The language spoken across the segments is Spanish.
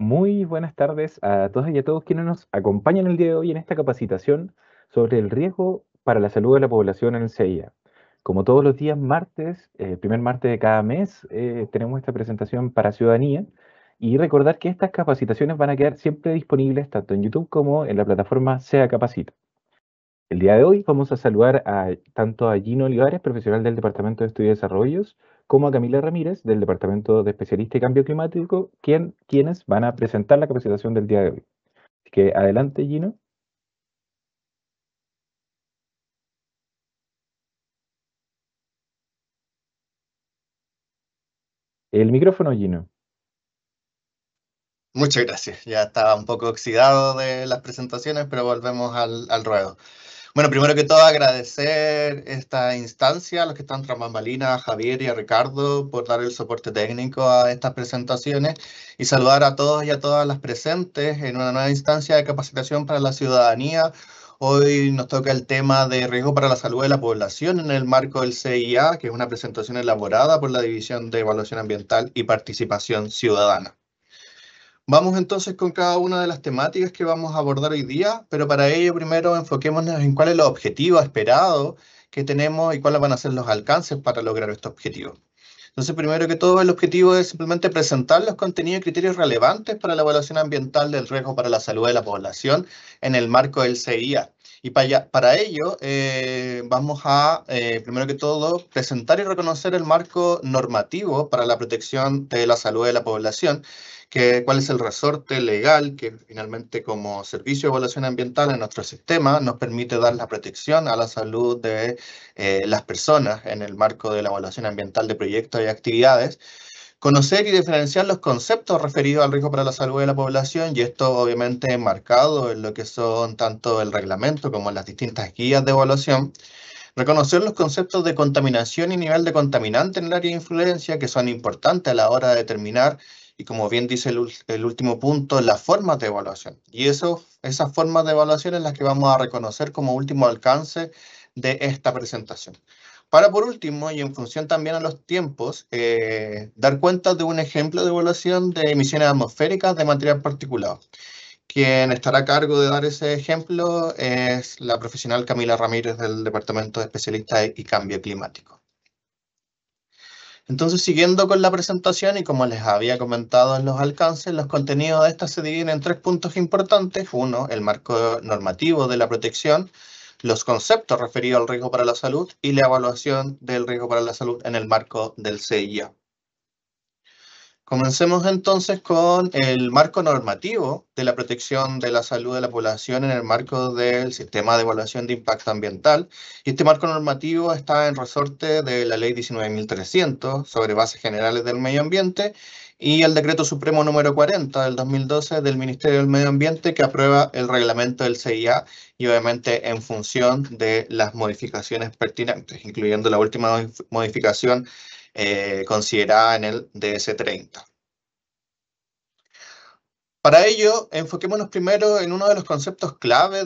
Muy buenas tardes a todas y a todos quienes nos acompañan el día de hoy en esta capacitación sobre el riesgo para la salud de la población en el CIA. Como todos los días martes, primer martes de cada mes, tenemos esta presentación para ciudadanía y recordar que estas capacitaciones van a quedar siempre disponibles tanto en YouTube como en la plataforma SEA Capacita. El día de hoy vamos a saludar tanto a Gino Olivares, profesional del Departamento de Estudios y Desarrollos, como a Camila Ramírez, del Departamento de Especialista en Cambio Climático, quienes van a presentar la capacitación del día de hoy. Así que adelante, Gino. El micrófono, Gino. Muchas gracias. Ya estaba un poco oxidado de las presentaciones, pero volvemos al ruedo. Bueno, primero que todo, agradecer esta instancia a los que están tras bambalinas, a Javier y a Ricardo por dar el soporte técnico a estas presentaciones y saludar a todos y a todas las presentes en una nueva instancia de capacitación para la ciudadanía. Hoy nos toca el tema de riesgo para la salud de la población en el marco del CIA, que es una presentación elaborada por la División de Evaluación Ambiental y Participación Ciudadana. Vamos entonces con cada una de las temáticas que vamos a abordar hoy día, pero para ello primero enfoquémonos en cuál es el objetivo esperado que tenemos y cuáles van a ser los alcances para lograr este objetivo. Entonces, primero que todo, el objetivo es simplemente presentar los contenidos y criterios relevantes para la evaluación ambiental del riesgo para la salud de la población en el marco del CIA. Y para ello vamos a, primero que todo, presentar y reconocer el marco normativo para la protección de la salud de la población, cuál es el resorte legal que finalmente como servicio de evaluación ambiental en nuestro sistema nos permite dar la protección a la salud de las personas en el marco de la evaluación ambiental de proyectos y actividades. Conocer y diferenciar los conceptos referidos al riesgo para la salud de la población, y esto obviamente enmarcado en lo que son tanto el reglamento como las distintas guías de evaluación. Reconocer los conceptos de contaminación y nivel de contaminante en el área de influencia, que son importantes a la hora de determinar, y como bien dice el último punto, las formas de evaluación. Y esas formas de evaluación es las que vamos a reconocer como último alcance de esta presentación. Para por último, y en función también a los tiempos, dar cuenta de un ejemplo de evaluación de emisiones atmosféricas de material particulado. Quien estará a cargo de dar ese ejemplo es la profesional Camila Ramírez del Departamento de Especialistas y Cambio Climático. Entonces, siguiendo con la presentación y como les había comentado en los alcances, los contenidos de esta se dividen en tres puntos importantes. Uno, el marco normativo de la protección, los conceptos referidos al riesgo para la salud y la evaluación del riesgo para la salud en el marco del CIA. Comencemos entonces con el marco normativo de la protección de la salud de la población en el marco del sistema de evaluación de impacto ambiental. Y este marco normativo está en resorte de la Ley 19.300 sobre bases generales del medio ambiente y el Decreto Supremo número 40 del 2012 del Ministerio del Medio Ambiente que aprueba el reglamento del CIA y obviamente en función de las modificaciones pertinentes, incluyendo la última modificación considerada en el DS30. Para ello, enfoquémonos primero en uno de los conceptos clave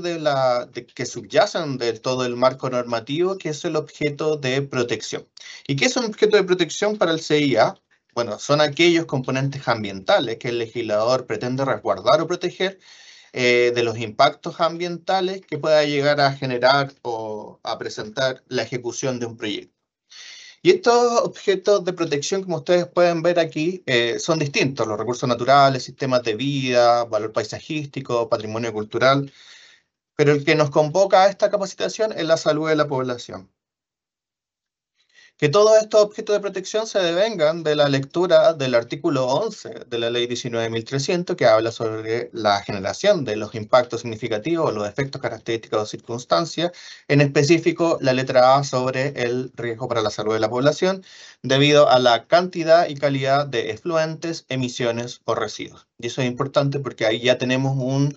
que subyacen de todo el marco normativo, que es el objeto de protección. ¿Y qué es un objeto de protección para el CIA? Bueno, son aquellos componentes ambientales que el legislador pretende resguardar o proteger de los impactos ambientales que pueda llegar a generar o a presentar la ejecución de un proyecto. Y estos objetos de protección, como ustedes pueden ver aquí, son distintos. Los recursos naturales, sistemas de vida, valor paisajístico, patrimonio cultural. Pero el que nos convoca a esta capacitación es la salud de la población. Que todos estos objetos de protección se devengan de la lectura del artículo 11 de la Ley 19.300, que habla sobre la generación de los impactos significativos, los efectos característicos o circunstancias, en específico la letra A sobre el riesgo para la salud de la población, debido a la cantidad y calidad de efluentes, emisiones o residuos. Y eso es importante porque ahí ya tenemos una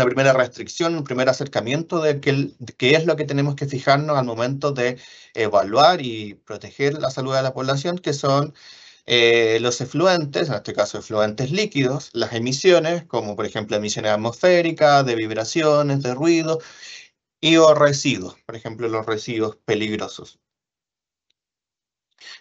primera restricción, un primer acercamiento de qué es lo que tenemos que fijarnos al momento de evaluar y proteger la salud de la población, que son los efluentes, en este caso efluentes líquidos, las emisiones, como por ejemplo emisiones atmosféricas, de vibraciones, de ruido, y o residuos, por ejemplo los residuos peligrosos.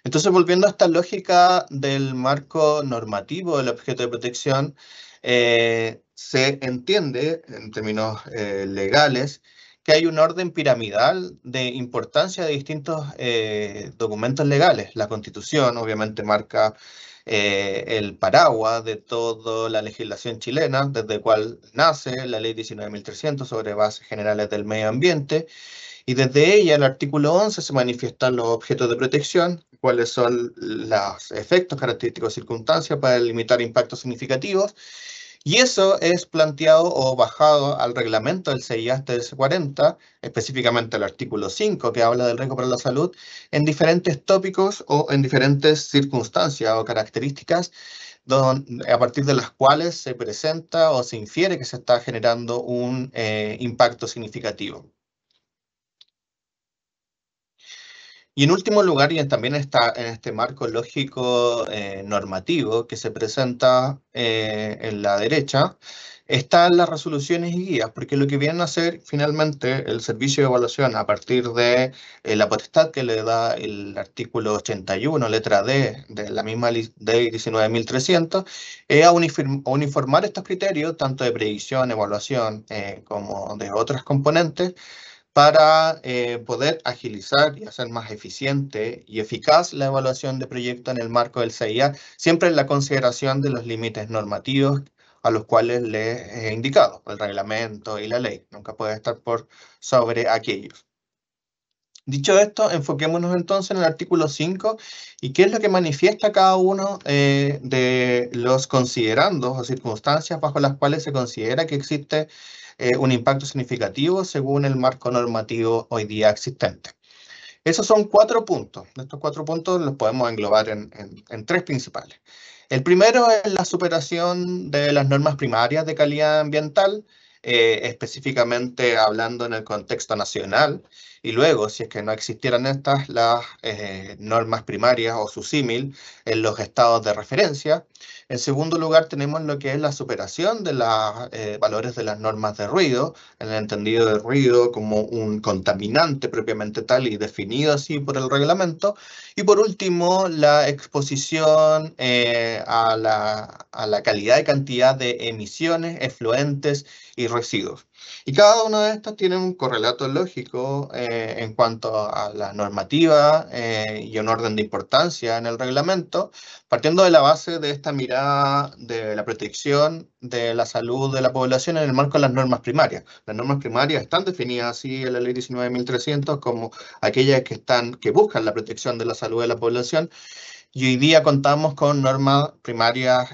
Entonces, volviendo a esta lógica del marco normativo del objeto de protección, se entiende, en términos legales, que hay un orden piramidal de importancia de distintos documentos legales. La Constitución, obviamente, marca el paraguas de toda la legislación chilena, desde el cual nace la Ley 19.300 sobre bases generales del medio ambiente, y desde ella, el artículo 11, se manifiestan los objetos de protección, cuáles son los efectos, característicos, circunstancias para limitar impactos significativos, y eso es planteado o bajado al reglamento del CIASTE-S40, específicamente el artículo 5, que habla del riesgo para la salud, en diferentes tópicos o en diferentes circunstancias o características, a partir de las cuales se presenta o se infiere que se está generando un impacto significativo. Y en último lugar, y también está en este marco lógico normativo que se presenta en la derecha, están las resoluciones y guías, porque lo que vienen a hacer finalmente el servicio de evaluación a partir de la potestad que le da el artículo 81, letra D, de la misma ley 19.300, es a uniformar estos criterios, tanto de predicción, evaluación, como de otras componentes, para poder agilizar y hacer más eficiente y eficaz la evaluación de proyectos en el marco del CIA, siempre en la consideración de los límites normativos a los cuales les he indicado, el reglamento y la ley. Nunca puede estar por sobre aquellos. Dicho esto, enfoquémonos entonces en el artículo 5 y qué es lo que manifiesta cada uno de los considerandos o circunstancias bajo las cuales se considera que existe un impacto significativo según el marco normativo hoy día existente. Esos son 4 puntos. Estos 4 puntos los podemos englobar en 3 principales. El primero es la superación de las normas primarias de calidad ambiental, específicamente hablando en el contexto nacional, y luego, si es que no existieran estas, las normas primarias o su símil en los estados de referencia. En segundo lugar, tenemos lo que es la superación de los valores de las normas de ruido, en el entendido de ruido como un contaminante propiamente tal y definido así por el reglamento. Y por último, la exposición a la calidad y cantidad de emisiones, efluentes y residuos. Y cada una de estas tiene un correlato lógico en cuanto a la normativa y un orden de importancia en el reglamento, partiendo de la base de esta mirada de la protección de la salud de la población en el marco de las normas primarias. Las normas primarias están definidas así en la Ley 19.300 como aquellas que buscan la protección de la salud de la población, y hoy día contamos con normas primarias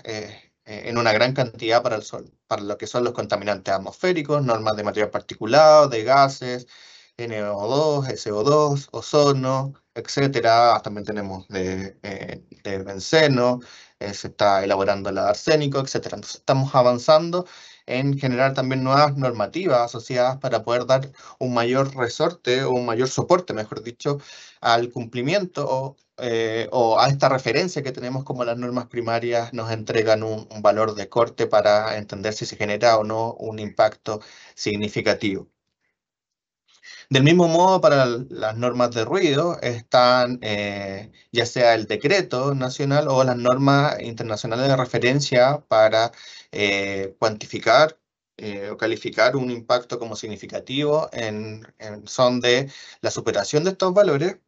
en una gran cantidad para el sol, para lo que son los contaminantes atmosféricos, normas de material particulado, de gases, NO2, SO2, ozono, etcétera. También tenemos de benceno, se está elaborando el arsénico, etcétera. Entonces estamos avanzando en generar también nuevas normativas asociadas para poder dar un mayor resorte o un mayor soporte, mejor dicho, al cumplimiento o a esta referencia que tenemos como las normas primarias nos entregan un valor de corte para entender si se genera o no un impacto significativo. Del mismo modo, para las normas de ruido están ya sea el decreto nacional o las normas internacionales de referencia para cuantificar o calificar un impacto como significativo en son de la superación de estos valores.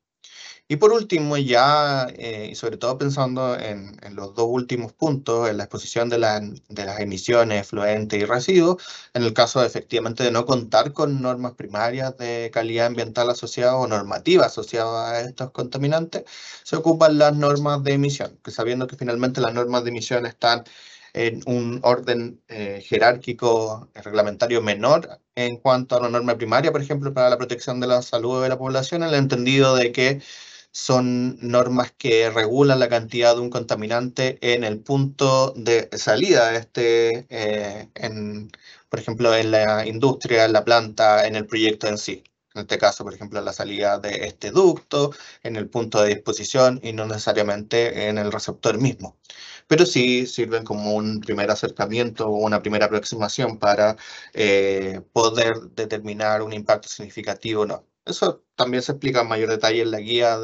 Y por último, ya, y sobre todo pensando en los 2 últimos puntos, en la exposición de las emisiones, efluentes y residuos, en el caso efectivamente de no contar con normas primarias de calidad ambiental asociadas o normativas asociadas a estos contaminantes, se ocupan las normas de emisión, que sabiendo que finalmente las normas de emisión están en un orden jerárquico reglamentario menor en cuanto a la norma primaria, por ejemplo, para la protección de la salud de la población, en el entendido de que son normas que regulan la cantidad de un contaminante en el punto de salida, por ejemplo, en la industria, en la planta, en el proyecto en sí. En este caso, por ejemplo, la salida de este ducto, en el punto de disposición y no necesariamente en el receptor mismo. Pero sí sirven como un primer acercamiento o una primera aproximación para poder determinar un impacto significativo o no. Eso también se explica en mayor detalle en la guía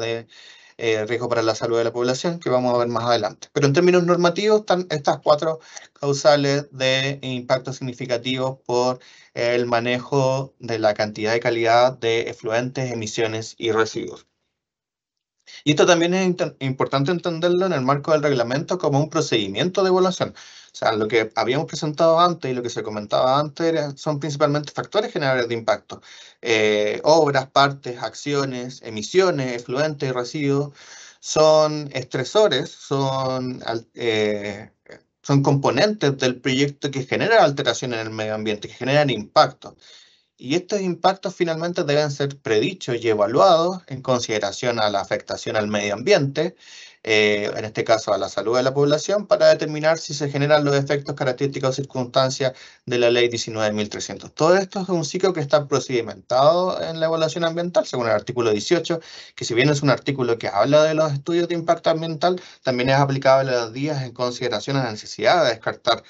riesgo para la salud de la población, que vamos a ver más adelante. Pero en términos normativos están estas 4 causales de impacto significativos por el manejo de la cantidad y calidad de efluentes, emisiones y residuos. Y esto también es importante entenderlo en el marco del reglamento como un procedimiento de evaluación. O sea, lo que habíamos presentado antes y lo que se comentaba antes son principalmente factores generadores de impacto. Obras, partes, acciones, emisiones, efluentes y residuos son estresores, son componentes del proyecto que generan alteración en el medio ambiente, que generan impacto. Y estos impactos finalmente deben ser predichos y evaluados en consideración a la afectación al medio ambiente, en este caso a la salud de la población, para determinar si se generan los efectos, características o circunstancias de la ley 19.300. Todo esto es un ciclo que está procedimentado en la evaluación ambiental, según el artículo 18, que si bien es un artículo que habla de los estudios de impacto ambiental, también es aplicable a los días en consideración a la necesidad de descartar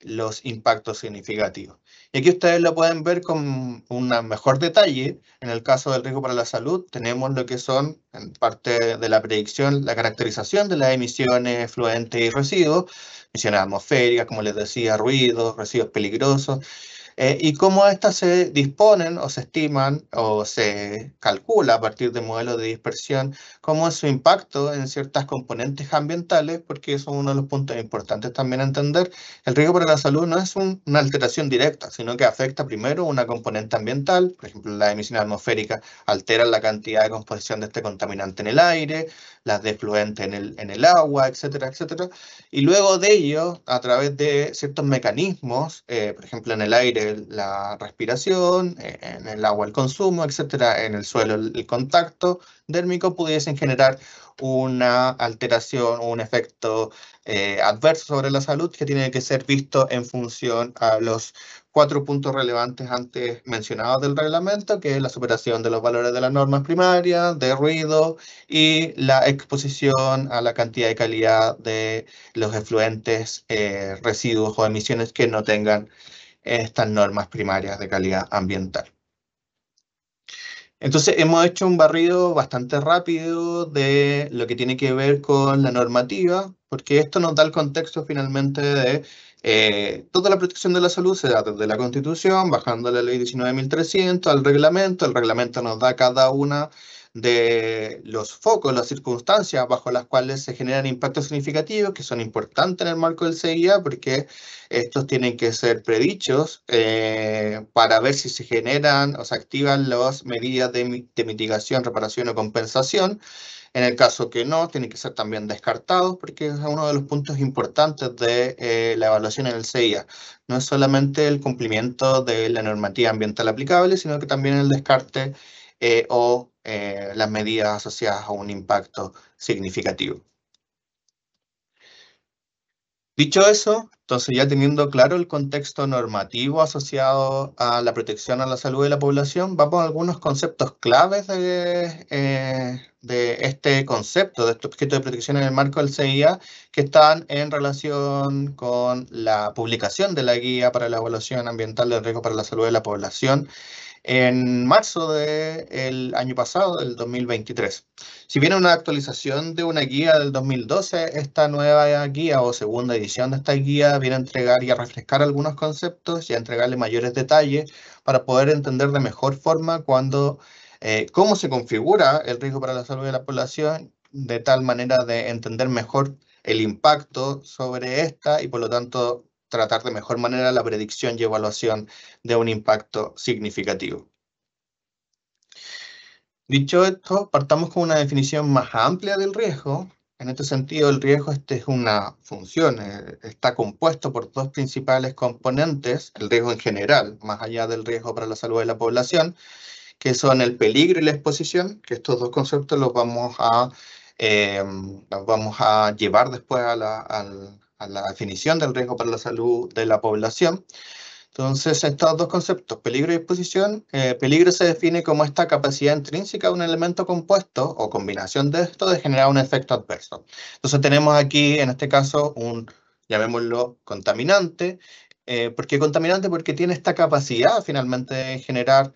los impactos significativos. Y aquí ustedes lo pueden ver con un mejor detalle. En el caso del riesgo para la salud, tenemos lo que son, en parte de la predicción, la caracterización de las emisiones, efluentes y residuos, emisiones atmosféricas, como les decía, ruidos, residuos peligrosos, y cómo estas se disponen o se estiman o se calcula a partir de modelos de dispersión, cómo es su impacto en ciertas componentes ambientales, porque eso es uno de los puntos importantes también a entender. El riesgo para la salud no es una alteración directa, sino que afecta primero una componente ambiental, por ejemplo, las emisiones atmosféricas alteran la cantidad de composición de este contaminante en el aire, las de efluentes en el agua, etcétera, etcétera. Y luego de ello, a través de ciertos mecanismos, por ejemplo, en el aire la respiración, en el agua el consumo, etcétera, en el suelo el contacto dérmico, pudiesen generar una alteración o un efecto adverso sobre la salud que tiene que ser visto en función a los 4 puntos relevantes antes mencionados del reglamento, que es la superación de los valores de las normas primarias, de ruido y la exposición a la cantidad y calidad de los efluentes, residuos o emisiones que no tengan estas normas primarias de calidad ambiental. Entonces, hemos hecho un barrido bastante rápido de lo que tiene que ver con la normativa, porque esto nos da el contexto finalmente de toda la protección de la salud se da desde la Constitución, bajando la ley 19.300 al reglamento. El reglamento nos da cada una de los focos, las circunstancias bajo las cuales se generan impactos significativos, que son importantes en el marco del CIA, porque estos tienen que ser predichos para ver si se generan o se activan las medidas de mitigación, reparación o compensación. En el caso que no, tienen que ser también descartados, porque es uno de los puntos importantes de la evaluación en el CIA. No es solamente el cumplimiento de la normativa ambiental aplicable, sino que también el descarte o las medidas asociadas a un impacto significativo. Dicho eso, entonces ya teniendo claro el contexto normativo asociado a la protección a la salud de la población, vamos a algunos conceptos claves de este concepto, de este objeto de protección en el marco del CIA, que están en relación con la publicación de la Guía para la Evaluación Ambiental del Riesgo para la Salud de la Población, en marzo del año pasado, del 2023. Si bien una actualización de una guía del 2012, esta nueva guía o segunda edición de esta guía viene a entregar y a refrescar algunos conceptos y a entregarle mayores detalles para poder entender de mejor forma cómo se configura el riesgo para la salud de la población, de tal manera de entender mejor el impacto sobre esta y por lo tanto tratar de mejor manera la predicción y evaluación de un impacto significativo. Dicho esto, partamos con una definición más amplia del riesgo. En este sentido, el riesgo es una función, está compuesto por 2 principales componentes, el riesgo en general, más allá del riesgo para la salud de la población, que son el peligro y la exposición, que estos 2 conceptos los vamos a llevar después a la definición del riesgo para la salud de la población. Entonces, estos 2 conceptos, peligro y exposición, peligro se define como esta capacidad intrínseca de un elemento compuesto o combinación de esto de generar un efecto adverso. Entonces, tenemos aquí, en este caso, llamémoslo contaminante. ¿Por qué contaminante? Porque tiene esta capacidad finalmente de generar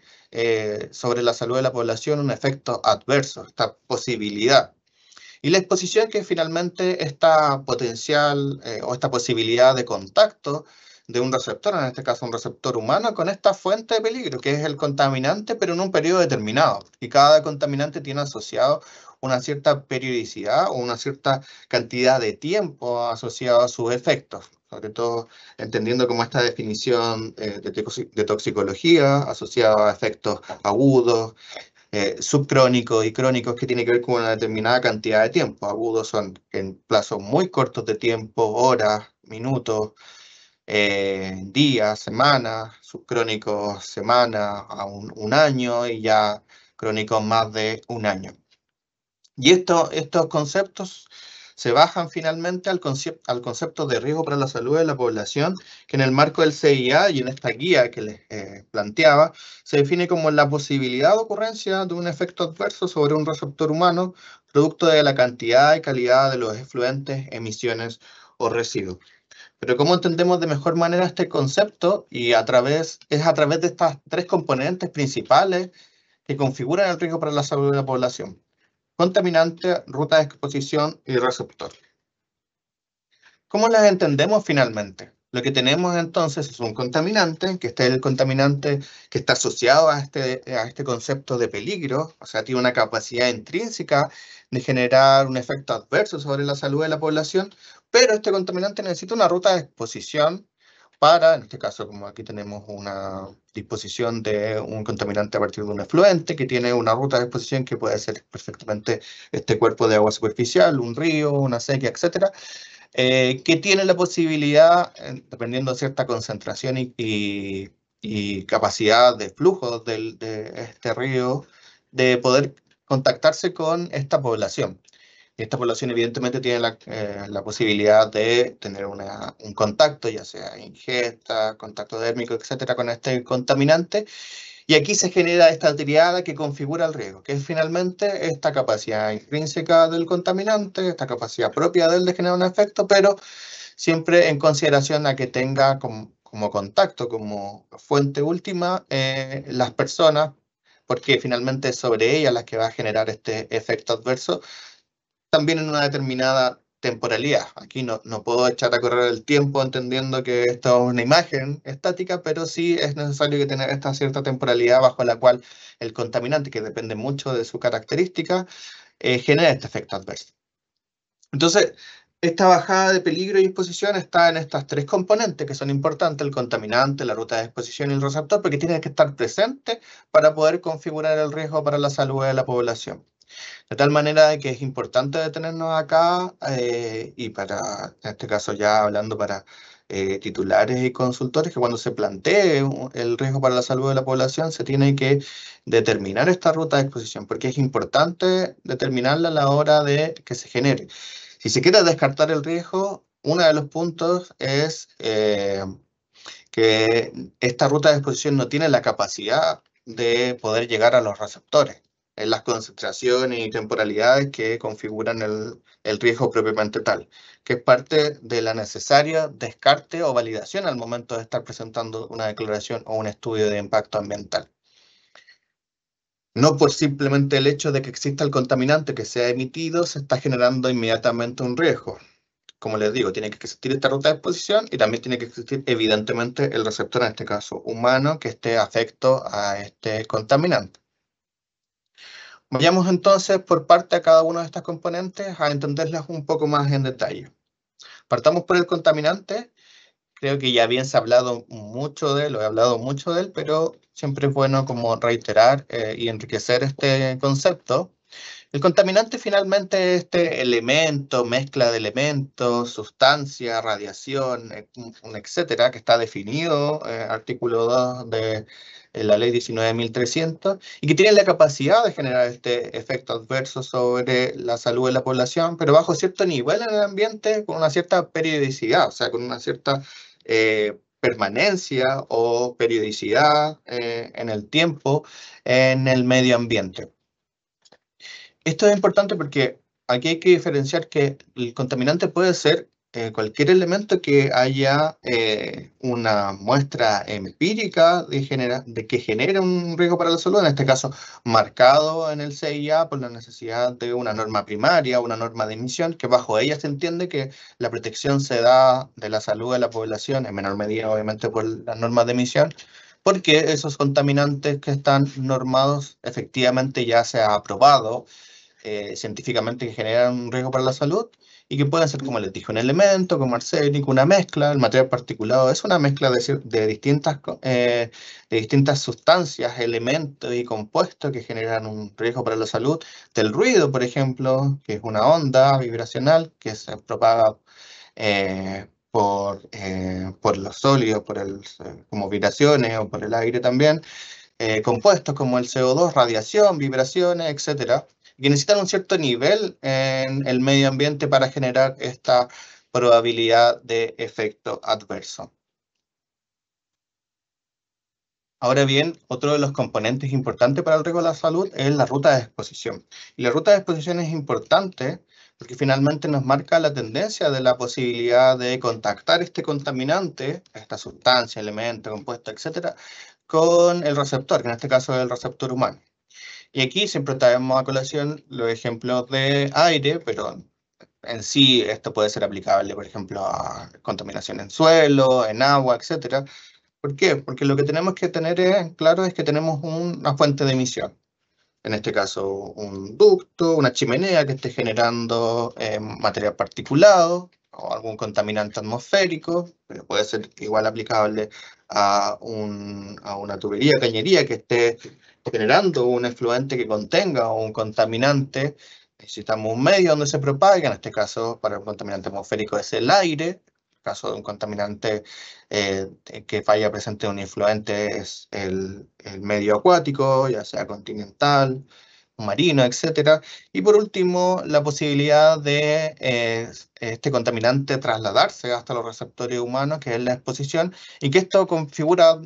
sobre la salud de la población un efecto adverso, esta posibilidad. Y la exposición, que es finalmente esta potencial o esta posibilidad de contacto de un receptor, en este caso un receptor humano, con esta fuente de peligro, que es el contaminante, pero en un periodo determinado. Y cada contaminante tiene asociado una cierta periodicidad o una cierta cantidad de tiempo asociado a sus efectos, sobre todo entendiendo como esta definición de toxicología asociada a efectos agudos, subcrónicos y crónicos, que tiene que ver con una determinada cantidad de tiempo. Agudos son en plazos muy cortos de tiempo, horas, minutos, días, semanas, subcrónicos semanas a un año, y ya crónicos más de un año. Y estos conceptos se bajan finalmente al concepto de riesgo para la salud de la población, que en el marco del CIA y en esta guía que les planteaba, se define como la posibilidad de ocurrencia de un efecto adverso sobre un receptor humano, producto de la cantidad y calidad de los efluentes, emisiones o residuos. Pero ¿cómo entendemos de mejor manera este concepto? Es a través de estas tres componentes principales que configuran el riesgo para la salud de la población: contaminante, ruta de exposición y receptor. ¿Cómo las entendemos finalmente? Lo que tenemos entonces es un contaminante, que este es el contaminante que está asociado a este concepto de peligro, o sea, tiene una capacidad intrínseca de generar un efecto adverso sobre la salud de la población, pero este contaminante necesita una ruta de exposición para, en este caso, como aquí tenemos una disposición de un contaminante a partir de un efluente, que tiene una ruta de exposición que puede ser perfectamente este cuerpo de agua superficial, un río, una sequía, etcétera, que tiene la posibilidad, dependiendo de cierta concentración y capacidad de flujo de este río, de poder contactarse con esta población. Esta población evidentemente tiene la posibilidad de tener un contacto, ya sea ingesta, contacto dérmico, etcétera, con este contaminante. Y aquí se genera esta triada que configura el riesgo, que es finalmente esta capacidad intrínseca del contaminante, esta capacidad propia de él de generar un efecto, pero siempre en consideración a que tenga como contacto, como fuente última, las personas, porque finalmente es sobre ellas las que va a generar este efecto adverso, también en una determinada temporalidad. Aquí no puedo echar a correr el tiempo entendiendo que esto es una imagen estática, pero sí es necesario que tener esta cierta temporalidad bajo la cual el contaminante, que depende mucho de su característica, genera este efecto adverso. Entonces, esta bajada de peligro y exposición está en estas tres componentes que son importantes: el contaminante, la ruta de exposición y el receptor, porque tienen que estar presentes para poder configurar el riesgo para la salud de la población. De tal manera que es importante detenernos acá, y para, en este caso ya hablando para titulares y consultores, que cuando se plantee el riesgo para la salud de la población se tiene que determinar esta ruta de exposición, porque es importante determinarla a la hora de que se genere. Si se quiere descartar el riesgo, uno de los puntos es que esta ruta de exposición no tiene la capacidad de poder llegar a los receptores en las concentraciones y temporalidades que configuran el riesgo propiamente tal, que es parte de la necesaria descarte o validación al momento de estar presentando una declaración o un estudio de impacto ambiental. No por simplemente el hecho de que exista el contaminante que sea emitido, se está generando inmediatamente un riesgo. Como les digo, tiene que existir esta ruta de exposición y también tiene que existir evidentemente el receptor, en este caso humano, que esté afecto a este contaminante. Vayamos entonces por parte a cada una de estas componentes a entenderlas un poco más en detalle. Partamos por el contaminante. Creo que ya bien se ha hablado mucho de él, o he hablado mucho de él, pero siempre es bueno como reiterar y enriquecer este concepto. El contaminante finalmente es este elemento, mezcla de elementos, sustancia, radiación, etcétera, que está definido, artículo 2 de la ley 19.300, y que tiene la capacidad de generar este efecto adverso sobre la salud de la población, pero bajo cierto nivel en el ambiente, con una cierta periodicidad, o sea, con una cierta permanencia o periodicidad en el tiempo en el medio ambiente. Esto es importante porque aquí hay que diferenciar que el contaminante puede ser cualquier elemento que haya una muestra empírica de que genere un riesgo para la salud, en este caso marcado en el CIA por la necesidad de una norma primaria, una norma de emisión, que bajo ella se entiende que la protección se da de la salud de la población, en menor medida obviamente por las normas de emisión, porque esos contaminantes que están normados efectivamente ya se ha aprobado científicamente que generan un riesgo para la salud y que pueden ser, como les dije, un elemento, como arsénico, una mezcla. El material particulado es una mezcla de distintas sustancias, elementos y compuestos que generan un riesgo para la salud. Del ruido, por ejemplo, que es una onda vibracional que se propaga por los sólidos, como vibraciones o por el aire también, compuestos como el CO2, radiación, vibraciones, etcétera, que necesitan un cierto nivel en el medio ambiente para generar esta probabilidad de efecto adverso. Ahora bien, otro de los componentes importantes para el riesgo de la salud es la ruta de exposición. Y la ruta de exposición es importante porque finalmente nos marca la tendencia de la posibilidad de contactar este contaminante, esta sustancia, elemento, compuesto, etcétera, con el receptor, que en este caso es el receptor humano. Y aquí siempre traemos a colación los ejemplos de aire, pero en sí esto puede ser aplicable, por ejemplo, a contaminación en suelo, en agua, etcétera. ¿Por qué? Porque lo que tenemos que tener claro es que tenemos una fuente de emisión. En este caso, un ducto, una chimenea que esté generando material particulado o algún contaminante atmosférico, pero puede ser igual aplicable a una tubería, cañería que esté generando un efluente que contenga un contaminante. Necesitamos un medio donde se propague, en este caso para un contaminante atmosférico es el aire, en el caso de un contaminante que vaya presente en un influente es el medio acuático, ya sea continental, marino, etcétera. Y por último, la posibilidad de este contaminante trasladarse hasta los receptores humanos, que es la exposición, y que esto configura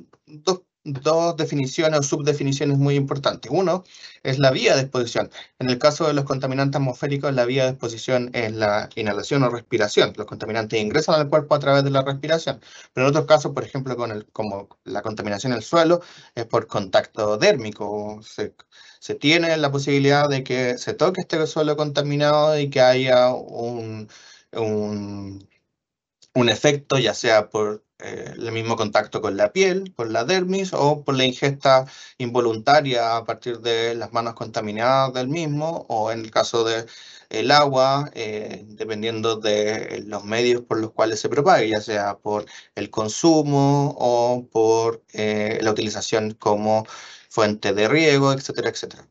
dos definiciones o subdefiniciones muy importantes. Uno es la vía de exposición. En el caso de los contaminantes atmosféricos, la vía de exposición es la inhalación o respiración. Los contaminantes ingresan al cuerpo a través de la respiración. Pero en otros casos, por ejemplo, como la contaminación del suelo, es por contacto dérmico. Se tiene la posibilidad de que se toque este suelo contaminado y que haya un un efecto, ya sea por el mismo contacto con la piel, por la dermis, o por la ingesta involuntaria a partir de las manos contaminadas del mismo, o en el caso del agua, dependiendo de los medios por los cuales se propague, ya sea por el consumo o por la utilización como fuente de riego, etcétera, etcétera.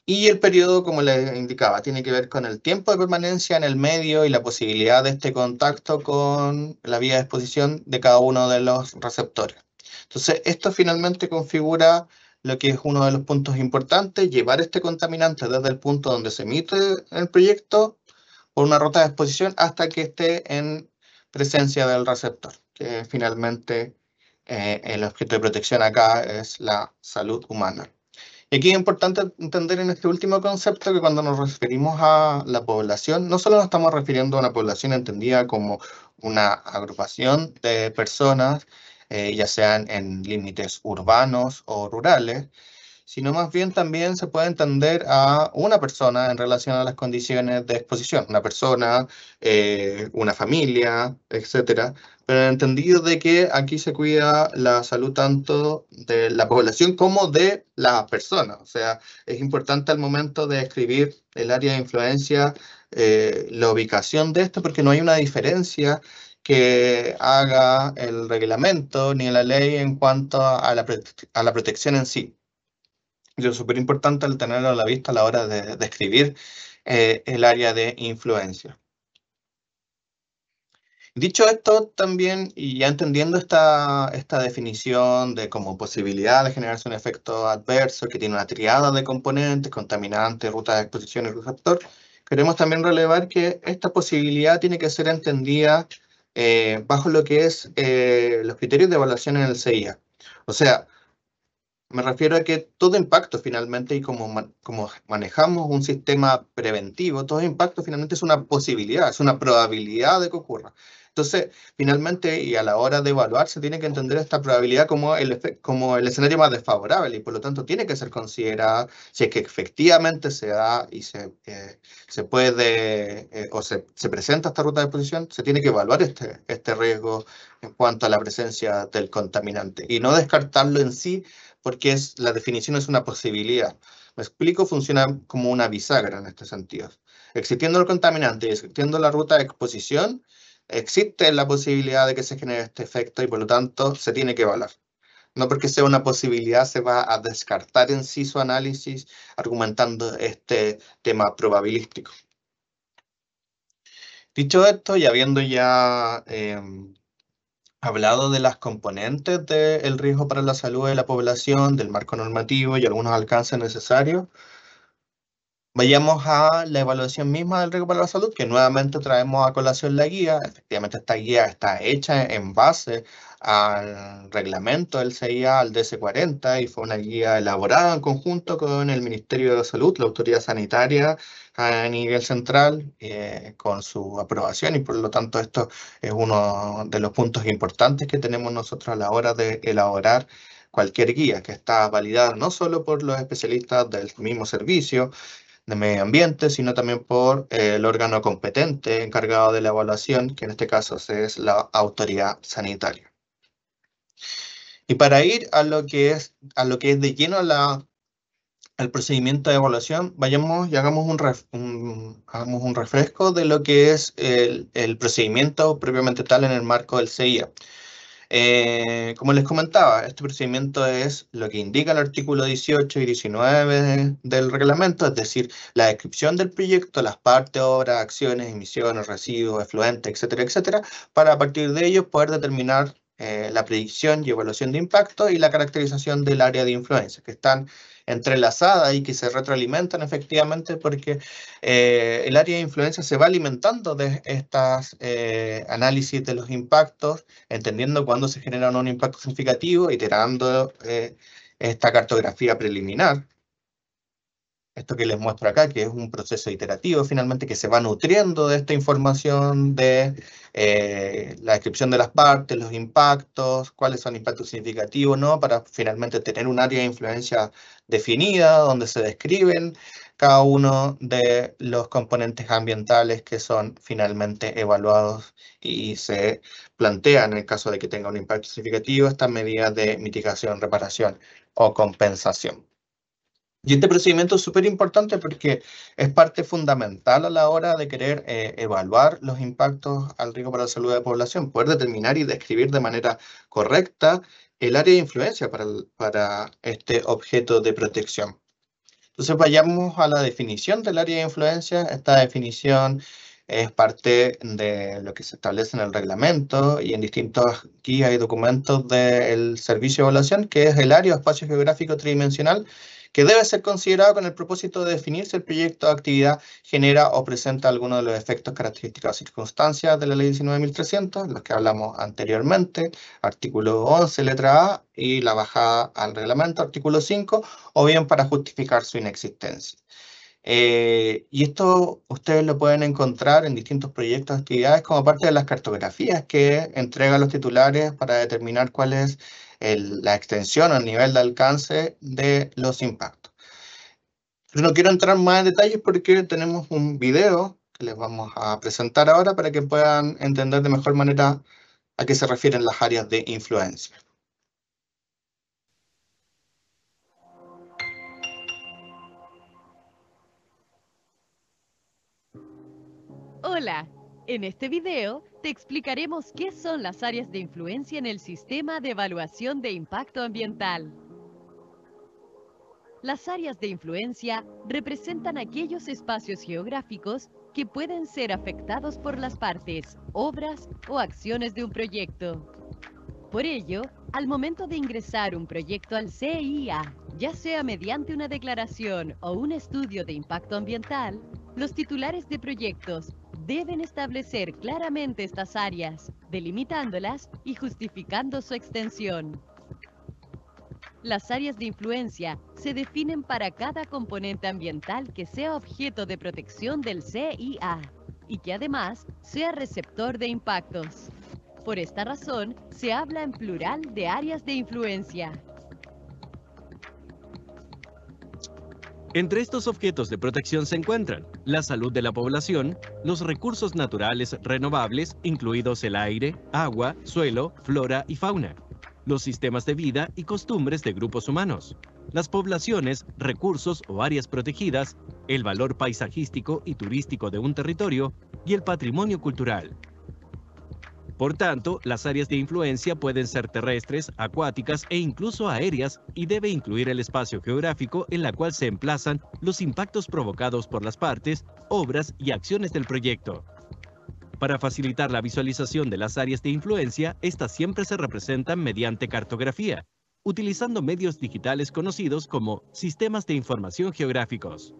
Y el periodo, como les indicaba, tiene que ver con el tiempo de permanencia en el medio y la posibilidad de este contacto con la vía de exposición de cada uno de los receptores. Entonces, esto finalmente configura lo que es uno de los puntos importantes, llevar este contaminante desde el punto donde se emite el proyecto por una ruta de exposición hasta que esté en presencia del receptor, que finalmente el objeto de protección acá es la salud humana. Y aquí es importante entender en este último concepto que cuando nos referimos a la población, no solo nos estamos refiriendo a una población entendida como una agrupación de personas, ya sean en límites urbanos o rurales, sino más bien también se puede entender a una persona en relación a las condiciones de exposición, una persona, una familia, etcétera, pero en el entendido de que aquí se cuida la salud tanto de la población como de la persona. O sea, es importante al momento de escribir el área de influencia, la ubicación de esto, porque no hay una diferencia que haga el reglamento ni la ley en cuanto a a la protección en sí. Yo es súper importante el tenerlo a la vista a la hora de escribir el área de influencia. Dicho esto, también, y ya entendiendo esta definición de como posibilidad de generarse un efecto adverso que tiene una triada de componentes, contaminante, ruta de exposición y receptor, queremos también relevar que esta posibilidad tiene que ser entendida bajo lo que es los criterios de evaluación en el CIA. O sea, Me refiero a que todo impacto finalmente, y como manejamos un sistema preventivo, todo impacto finalmente es una posibilidad, es una probabilidad de que ocurra. Entonces, finalmente, y a la hora de evaluar, se tiene que entender esta probabilidad como el escenario más desfavorable, y por lo tanto tiene que ser considerada si es que efectivamente se da y se puede, o se presenta esta ruta de exposición, se tiene que evaluar este riesgo en cuanto a la presencia del contaminante, y no descartarlo en sí, porque la definición es una posibilidad. Me explico, funciona como una bisagra en este sentido. Existiendo el contaminante y existiendo la ruta de exposición, existe la posibilidad de que se genere este efecto y por lo tanto se tiene que evaluar. No porque sea una posibilidad se va a descartar en sí su análisis argumentando este tema probabilístico. Dicho esto, y habiendo ya hablado de las componentes del riesgo para la salud de la población, del marco normativo y algunos alcances necesarios, vayamos a la evaluación misma del riesgo para la salud, que nuevamente traemos a colación la guía. Efectivamente, esta guía está hecha en base al reglamento del CIA, al DC-40, y fue una guía elaborada en conjunto con el Ministerio de Salud, la autoridad sanitaria a nivel central, con su aprobación, y por lo tanto esto es uno de los puntos importantes que tenemos nosotros a la hora de elaborar cualquier guía, que está validada no solo por los especialistas del mismo servicio de medio ambiente, sino también por el órgano competente encargado de la evaluación, que en este caso es la autoridad sanitaria. Y para ir a lo que es de lleno al procedimiento de evaluación, vayamos y hagamos hagamos un refresco de lo que es el procedimiento propiamente tal en el marco del CIA. Como les comentaba, este procedimiento es lo que indica el artículo 18 y 19 del reglamento, es decir, la descripción del proyecto, las partes, obras, acciones, emisiones, residuos, efluentes, etcétera, etcétera, para a partir de ellos poder determinar la predicción y evaluación de impacto y la caracterización del área de influencia, que están entrelazadas y que se retroalimentan efectivamente porque el área de influencia se va alimentando de estas análisis de los impactos, entendiendo cuándo se genera un impacto significativo, iterando esta cartografía preliminar. Esto que les muestro acá, que es un proceso iterativo finalmente que se va nutriendo de esta información de la descripción de las partes, los impactos, cuáles son impactos significativos, ¿no? Para finalmente tener un área de influencia definida, donde se describen cada uno de los componentes ambientales que son finalmente evaluados y se plantean en el caso de que tenga un impacto significativo estas medidas de mitigación, reparación o compensación. Y este procedimiento es súper importante porque es parte fundamental a la hora de querer evaluar los impactos al riesgo para la salud de la población, poder determinar y describir de manera correcta el área de influencia para este objeto de protección. Entonces vayamos a la definición del área de influencia. Esta definición es parte de lo que se establece en el reglamento y en distintas guías y documentos del servicio de evaluación, que es el área o espacio geográfico tridimensional que debe ser considerado con el propósito de definir si el proyecto o actividad genera o presenta alguno de los efectos, características o circunstancias de la Ley 19.300, los que hablamos anteriormente, artículo 11, letra A, y la bajada al reglamento, artículo 5, o bien para justificar su inexistencia. Y esto ustedes lo pueden encontrar en distintos proyectos, actividades, como parte de las cartografías que entregan los titulares para determinar cuál es la extensión o el nivel de alcance de los impactos. Yo no quiero entrar más en detalles porque tenemos un video que les vamos a presentar ahora para que puedan entender de mejor manera a qué se refieren las áreas de influencia. Hola, en este video te explicaremos qué son las áreas de influencia en el sistema de evaluación de impacto ambiental. Las áreas de influencia representan aquellos espacios geográficos que pueden ser afectados por las partes, obras o acciones de un proyecto. Por ello, al momento de ingresar un proyecto al CIA, ya sea mediante una declaración o un estudio de impacto ambiental, los titulares de proyectos deben establecer claramente estas áreas, delimitándolas y justificando su extensión. Las áreas de influencia se definen para cada componente ambiental que sea objeto de protección del CIA y que además sea receptor de impactos. Por esta razón, se habla en plural de áreas de influencia. Entre estos objetos de protección se encuentran la salud de la población, los recursos naturales renovables, incluidos el aire, agua, suelo, flora y fauna, los sistemas de vida y costumbres de grupos humanos, las poblaciones, recursos o áreas protegidas, el valor paisajístico y turístico de un territorio y el patrimonio cultural. Por tanto, las áreas de influencia pueden ser terrestres, acuáticas e incluso aéreas y debe incluir el espacio geográfico en la cual se emplazan los impactos provocados por las partes, obras y acciones del proyecto. Para facilitar la visualización de las áreas de influencia, estas siempre se representan mediante cartografía, utilizando medios digitales conocidos como sistemas de información geográficos.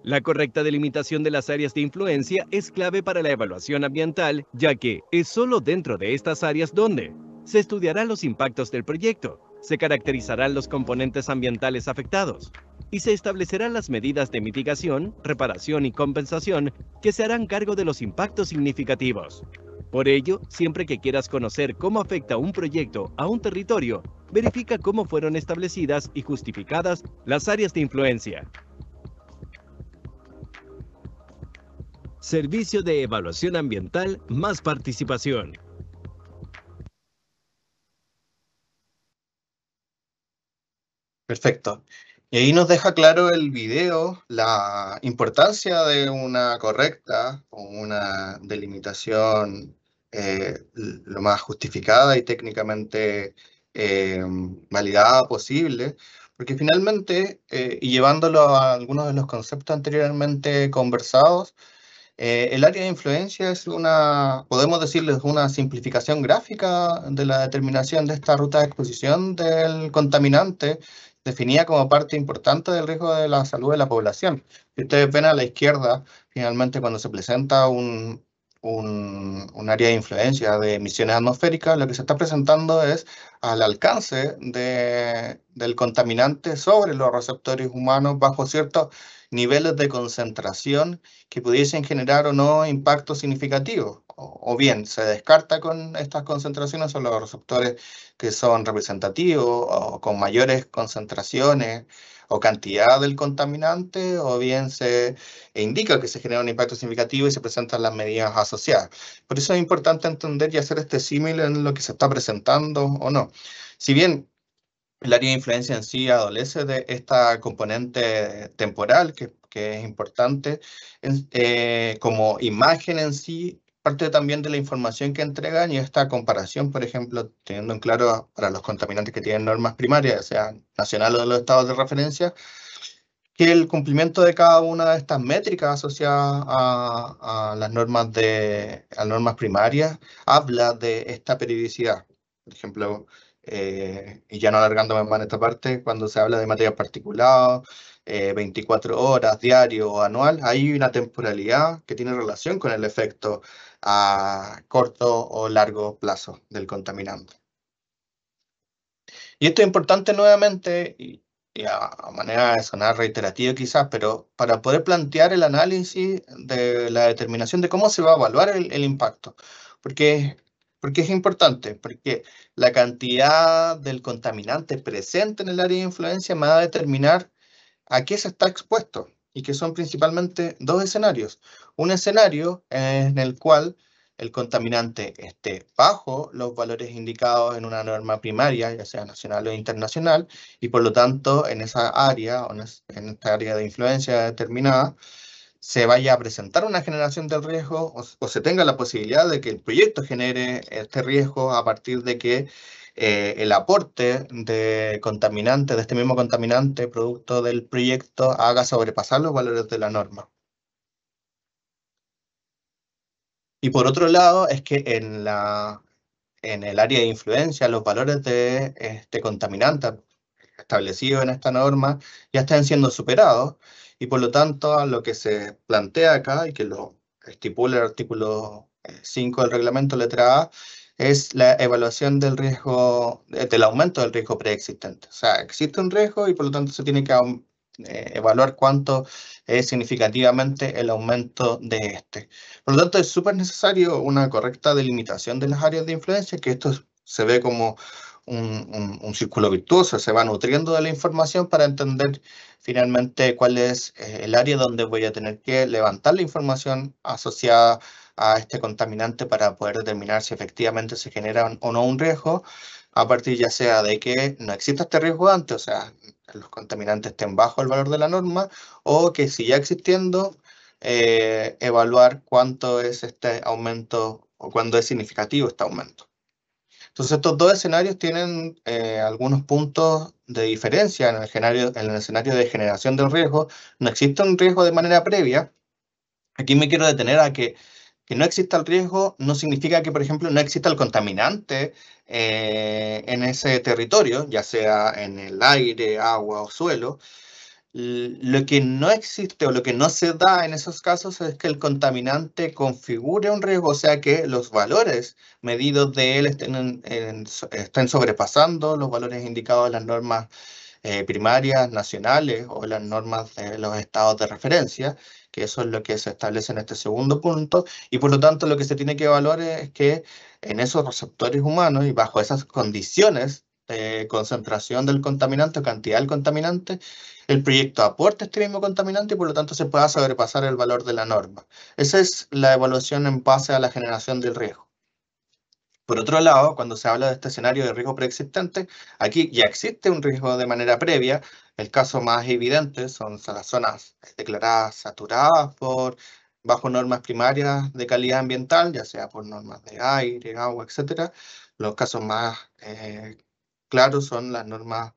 La correcta delimitación de las áreas de influencia es clave para la evaluación ambiental, ya que es solo dentro de estas áreas donde se estudiarán los impactos del proyecto, se caracterizarán los componentes ambientales afectados y se establecerán las medidas de mitigación, reparación y compensación que se harán cargo de los impactos significativos. Por ello, siempre que quieras conocer cómo afecta un proyecto a un territorio, verifica cómo fueron establecidas y justificadas las áreas de influencia. Servicio de Evaluación Ambiental, más participación. Perfecto. Y ahí nos deja claro el video la importancia de una correcta o una delimitación lo más justificada y técnicamente validada posible, porque finalmente, y llevándolo a algunos de los conceptos anteriormente conversados, el área de influencia es podemos decirles, una simplificación gráfica de la determinación de esta ruta de exposición del contaminante, definida como parte importante del riesgo de la salud de la población. Si ustedes ven a la izquierda, finalmente cuando se presenta un área de influencia de emisiones atmosféricas, lo que se está presentando es al alcance del contaminante sobre los receptores humanos bajo ciertos niveles de concentración que pudiesen generar o no impactos significativos. O bien se descarta con estas concentraciones sobre los receptores que son representativos o con mayores concentraciones o cantidad del contaminante, o bien se indica que se genera un impacto significativo y se presentan las medidas asociadas. Por eso es importante entender y hacer este símil en lo que se está presentando o no. Si bien el área de influencia en sí adolece de esta componente temporal, que es importante, como imagen en sí, parte también de la información que entregan y esta comparación, por ejemplo, teniendo en claro para los contaminantes que tienen normas primarias, ya sean nacionales o de los estados de referencia, que el cumplimiento de cada una de estas métricas asociadas a las normas primarias habla de esta periodicidad. Por ejemplo, y ya no alargándome más en esta parte, cuando se habla de materia particulada, 24 horas, diario o anual, hay una temporalidad que tiene relación con el efecto a corto o largo plazo del contaminante. Y esto es importante nuevamente, y a manera de sonar reiterativo quizás, pero para poder plantear el análisis de la determinación de cómo se va a evaluar el impacto. Porque es importante, porque la cantidad del contaminante presente en el área de influencia me va a determinar a qué se está expuesto, y que son principalmente dos escenarios. Un escenario en el cual el contaminante esté bajo los valores indicados en una norma primaria, ya sea nacional o internacional, y por lo tanto en esa área, o en esta área de influencia determinada, se vaya a presentar una generación del riesgo o se tenga la posibilidad de que el proyecto genere este riesgo a partir de que el aporte de contaminante, de este mismo contaminante producto del proyecto, haga sobrepasar los valores de la norma. Y por otro lado, es que en el área de influencia, los valores de este contaminante establecidos en esta norma ya están siendo superados, y por lo tanto lo que se plantea acá, y que lo estipula el artículo 5 del reglamento letra A, es la evaluación del riesgo, del aumento del riesgo preexistente. O sea, existe un riesgo y por lo tanto se tiene que evaluar cuánto es significativamente el aumento de este. Por lo tanto, es súper necesario una correcta delimitación de las áreas de influencia, que esto se ve como un círculo virtuoso, se va nutriendo de la información para entender finalmente cuál es el área donde voy a tener que levantar la información asociada a este contaminante para poder determinar si efectivamente se genera o no un riesgo, a partir ya sea de que no exista este riesgo antes, o sea, los contaminantes estén bajo el valor de la norma, o que si ya existiendo, evaluar cuánto es este aumento o cuándo es significativo este aumento. Entonces, estos dos escenarios tienen algunos puntos de diferencia. En el escenario de generación del riesgo, no existe un riesgo de manera previa. Aquí me quiero detener a que no exista el riesgo no significa que, por ejemplo, no exista el contaminante en ese territorio, ya sea en el aire, agua o suelo. Lo que no existe o lo que no se da en esos casos es que el contaminante configure un riesgo, o sea que los valores medidos de él estén sobrepasando los valores indicados en las normas primarias nacionales o las normas de los estados de referencia, que eso es lo que se establece en este segundo punto, y por lo tanto lo que se tiene que evaluar es que en esos receptores humanos y bajo esas condiciones de concentración del contaminante o cantidad del contaminante, el proyecto aporta este mismo contaminante y por lo tanto se pueda sobrepasar el valor de la norma. Esa es la evaluación en base a la generación del riesgo. Por otro lado, cuando se habla de este escenario de riesgo preexistente, aquí ya existe un riesgo de manera previa. El caso más evidente son las zonas declaradas saturadas bajo normas primarias de calidad ambiental, ya sea por normas de aire, agua, etc. Los casos más claros son las normas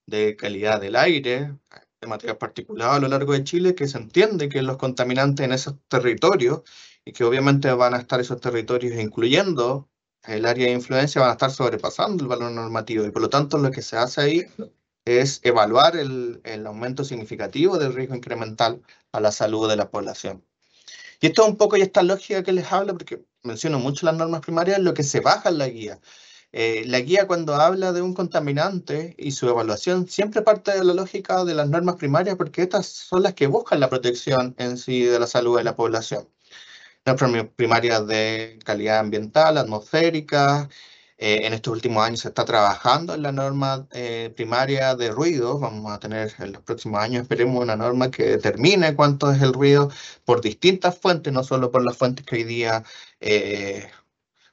de calidad del aire, de material particulado a lo largo de Chile, que se entiende que los contaminantes en esos territorios, y que obviamente van a estar esos territorios incluyendo el área de influencia, van a estar sobrepasando el valor normativo, y por lo tanto lo que se hace ahí es evaluar el aumento significativo del riesgo incremental a la salud de la población. Y esto es un poco y esta lógica que les hablo, porque menciono mucho las normas primarias, lo que se baja en la guía. La guía cuando habla de un contaminante y su evaluación siempre parte de la lógica de las normas primarias porque estas son las que buscan la protección en sí de la salud de la población. Normas primarias de calidad ambiental, atmosférica. En estos últimos años se está trabajando en la norma primaria de ruido. Vamos a tener en los próximos años, esperemos, una norma que determine cuánto es el ruido por distintas fuentes, no solo por las fuentes que hoy día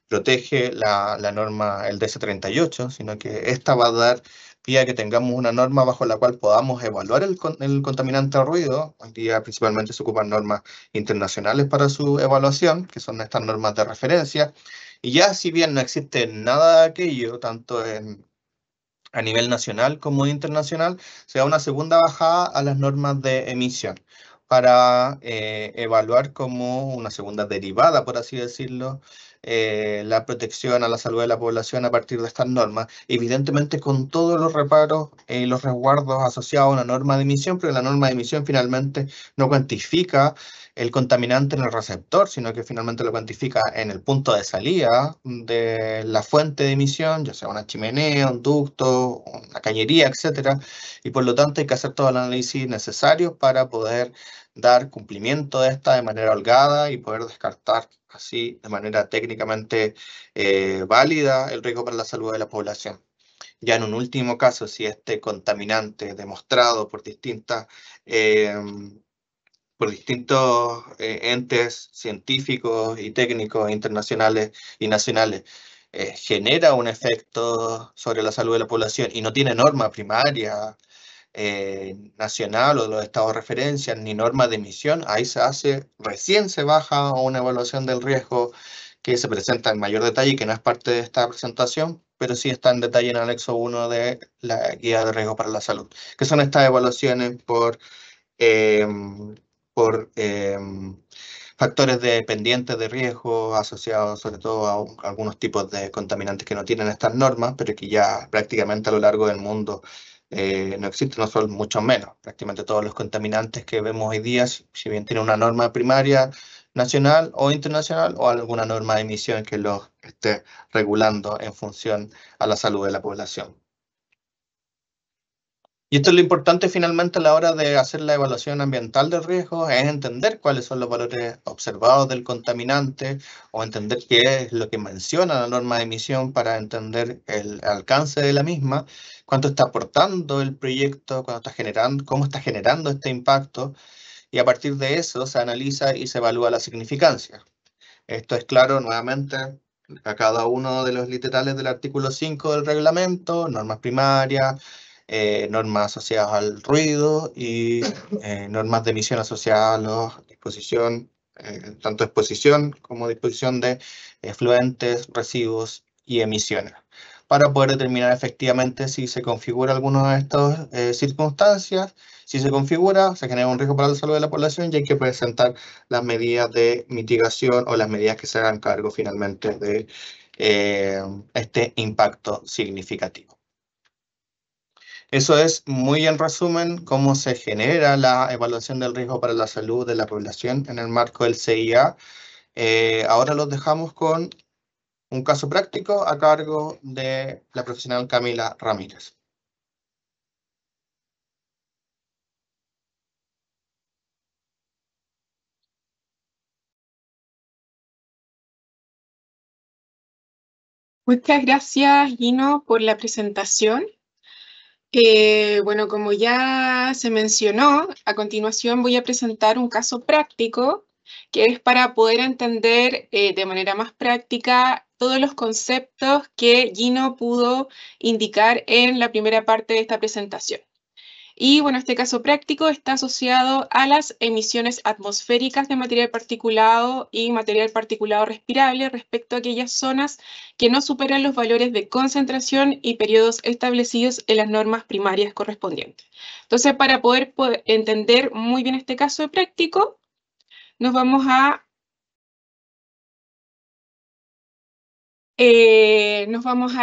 protege la norma, el DC38, sino que esta va a dar pie a que tengamos una norma bajo la cual podamos evaluar el contaminante ruido. Hoy día principalmente se ocupan normas internacionales para su evaluación, que son estas normas de referencia. Y ya si bien no existe nada de aquello, tanto a nivel nacional como internacional, se da una segunda bajada a las normas de emisión para evaluar como una segunda derivada, por así decirlo, la protección a la salud de la población a partir de estas normas, evidentemente con todos los reparos y los resguardos asociados a una norma de emisión, porque la norma de emisión finalmente no cuantifica el contaminante en el receptor, sino que finalmente lo cuantifica en el punto de salida de la fuente de emisión, ya sea una chimenea, un ducto, una cañería, etc. Y por lo tanto hay que hacer todo el análisis necesario para poder dar cumplimiento de esta de manera holgada y poder descartar así de manera técnicamente válida el riesgo para la salud de la población. Ya en un último caso, si este contaminante demostrado por distintos entes científicos y técnicos internacionales y nacionales genera un efecto sobre la salud de la población y no tiene norma primaria nacional o de los estados de referencia ni norma de emisión, ahí recién se baja una evaluación del riesgo que se presenta en mayor detalle y que no es parte de esta presentación, pero sí está en detalle en el anexo 1 de la guía de riesgo para la salud, que son estas evaluaciones por factores dependientes de riesgo asociados sobre todo a algunos tipos de contaminantes que no tienen estas normas, pero que ya prácticamente a lo largo del mundo no existen, no son mucho menos. Prácticamente todos los contaminantes que vemos hoy día, si bien tienen una norma primaria nacional o internacional o alguna norma de emisión que los esté regulando en función a la salud de la población. Y esto es lo importante finalmente a la hora de hacer la evaluación ambiental del riesgo, es entender cuáles son los valores observados del contaminante o entender qué es lo que menciona la norma de emisión para entender el alcance de la misma, cuánto está aportando el proyecto, cuánto está generando, cómo está generando este impacto, y a partir de eso se analiza y se evalúa la significancia. Esto es claro nuevamente a cada uno de los literales del artículo 5 del reglamento, normas primarias, normas asociadas al ruido y normas de emisión asociadas a la disposición, tanto exposición como disposición de efluentes, residuos y emisiones, para poder determinar efectivamente si se configura alguna de estas circunstancias. Si se configura, se genera un riesgo para la salud de la población y hay que presentar las medidas de mitigación o las medidas que se hagan cargo finalmente de este impacto significativo. Eso es muy en resumen cómo se genera la evaluación del riesgo para la salud de la población en el marco del CIA. Ahora los dejamos con un caso práctico a cargo de la profesional Camila Ramírez. Muchas gracias, Gino, por la presentación. Bueno, como ya se mencionó, a continuación voy a presentar un caso práctico que es para poder entender de manera más práctica todos los conceptos que Gino pudo indicar en la primera parte de esta presentación. Y bueno, este caso práctico está asociado a las emisiones atmosféricas de material particulado y material particulado respirable respecto a aquellas zonas que no superan los valores de concentración y periodos establecidos en las normas primarias correspondientes. Entonces, para poder entender muy bien este caso práctico, nos vamos a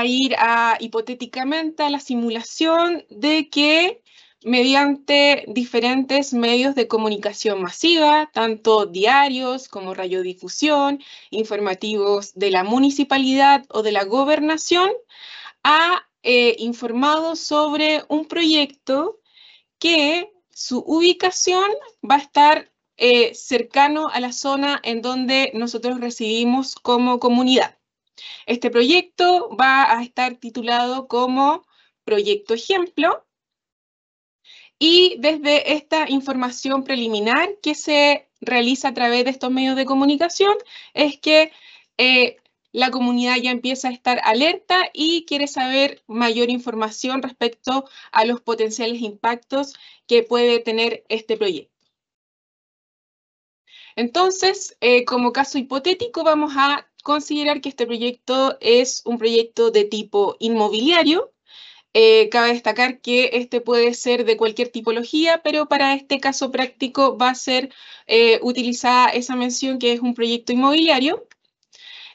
ir hipotéticamente a la simulación de que mediante diferentes medios de comunicación masiva, tanto diarios como radiodifusión, informativos de la municipalidad o de la gobernación, ha informado sobre un proyecto que su ubicación va a estar cercano a la zona en donde nosotros residimos como comunidad. Este proyecto va a estar titulado como Proyecto Ejemplo, y desde esta información preliminar que se realiza a través de estos medios de comunicación es que la comunidad ya empieza a estar alerta y quiere saber mayor información respecto a los potenciales impactos que puede tener este proyecto. Entonces, como caso hipotético, vamos a considerar que este proyecto es un proyecto de tipo inmobiliario. Cabe destacar que este puede ser de cualquier tipología, pero para este caso práctico va a ser utilizada esa mención que es un proyecto inmobiliario.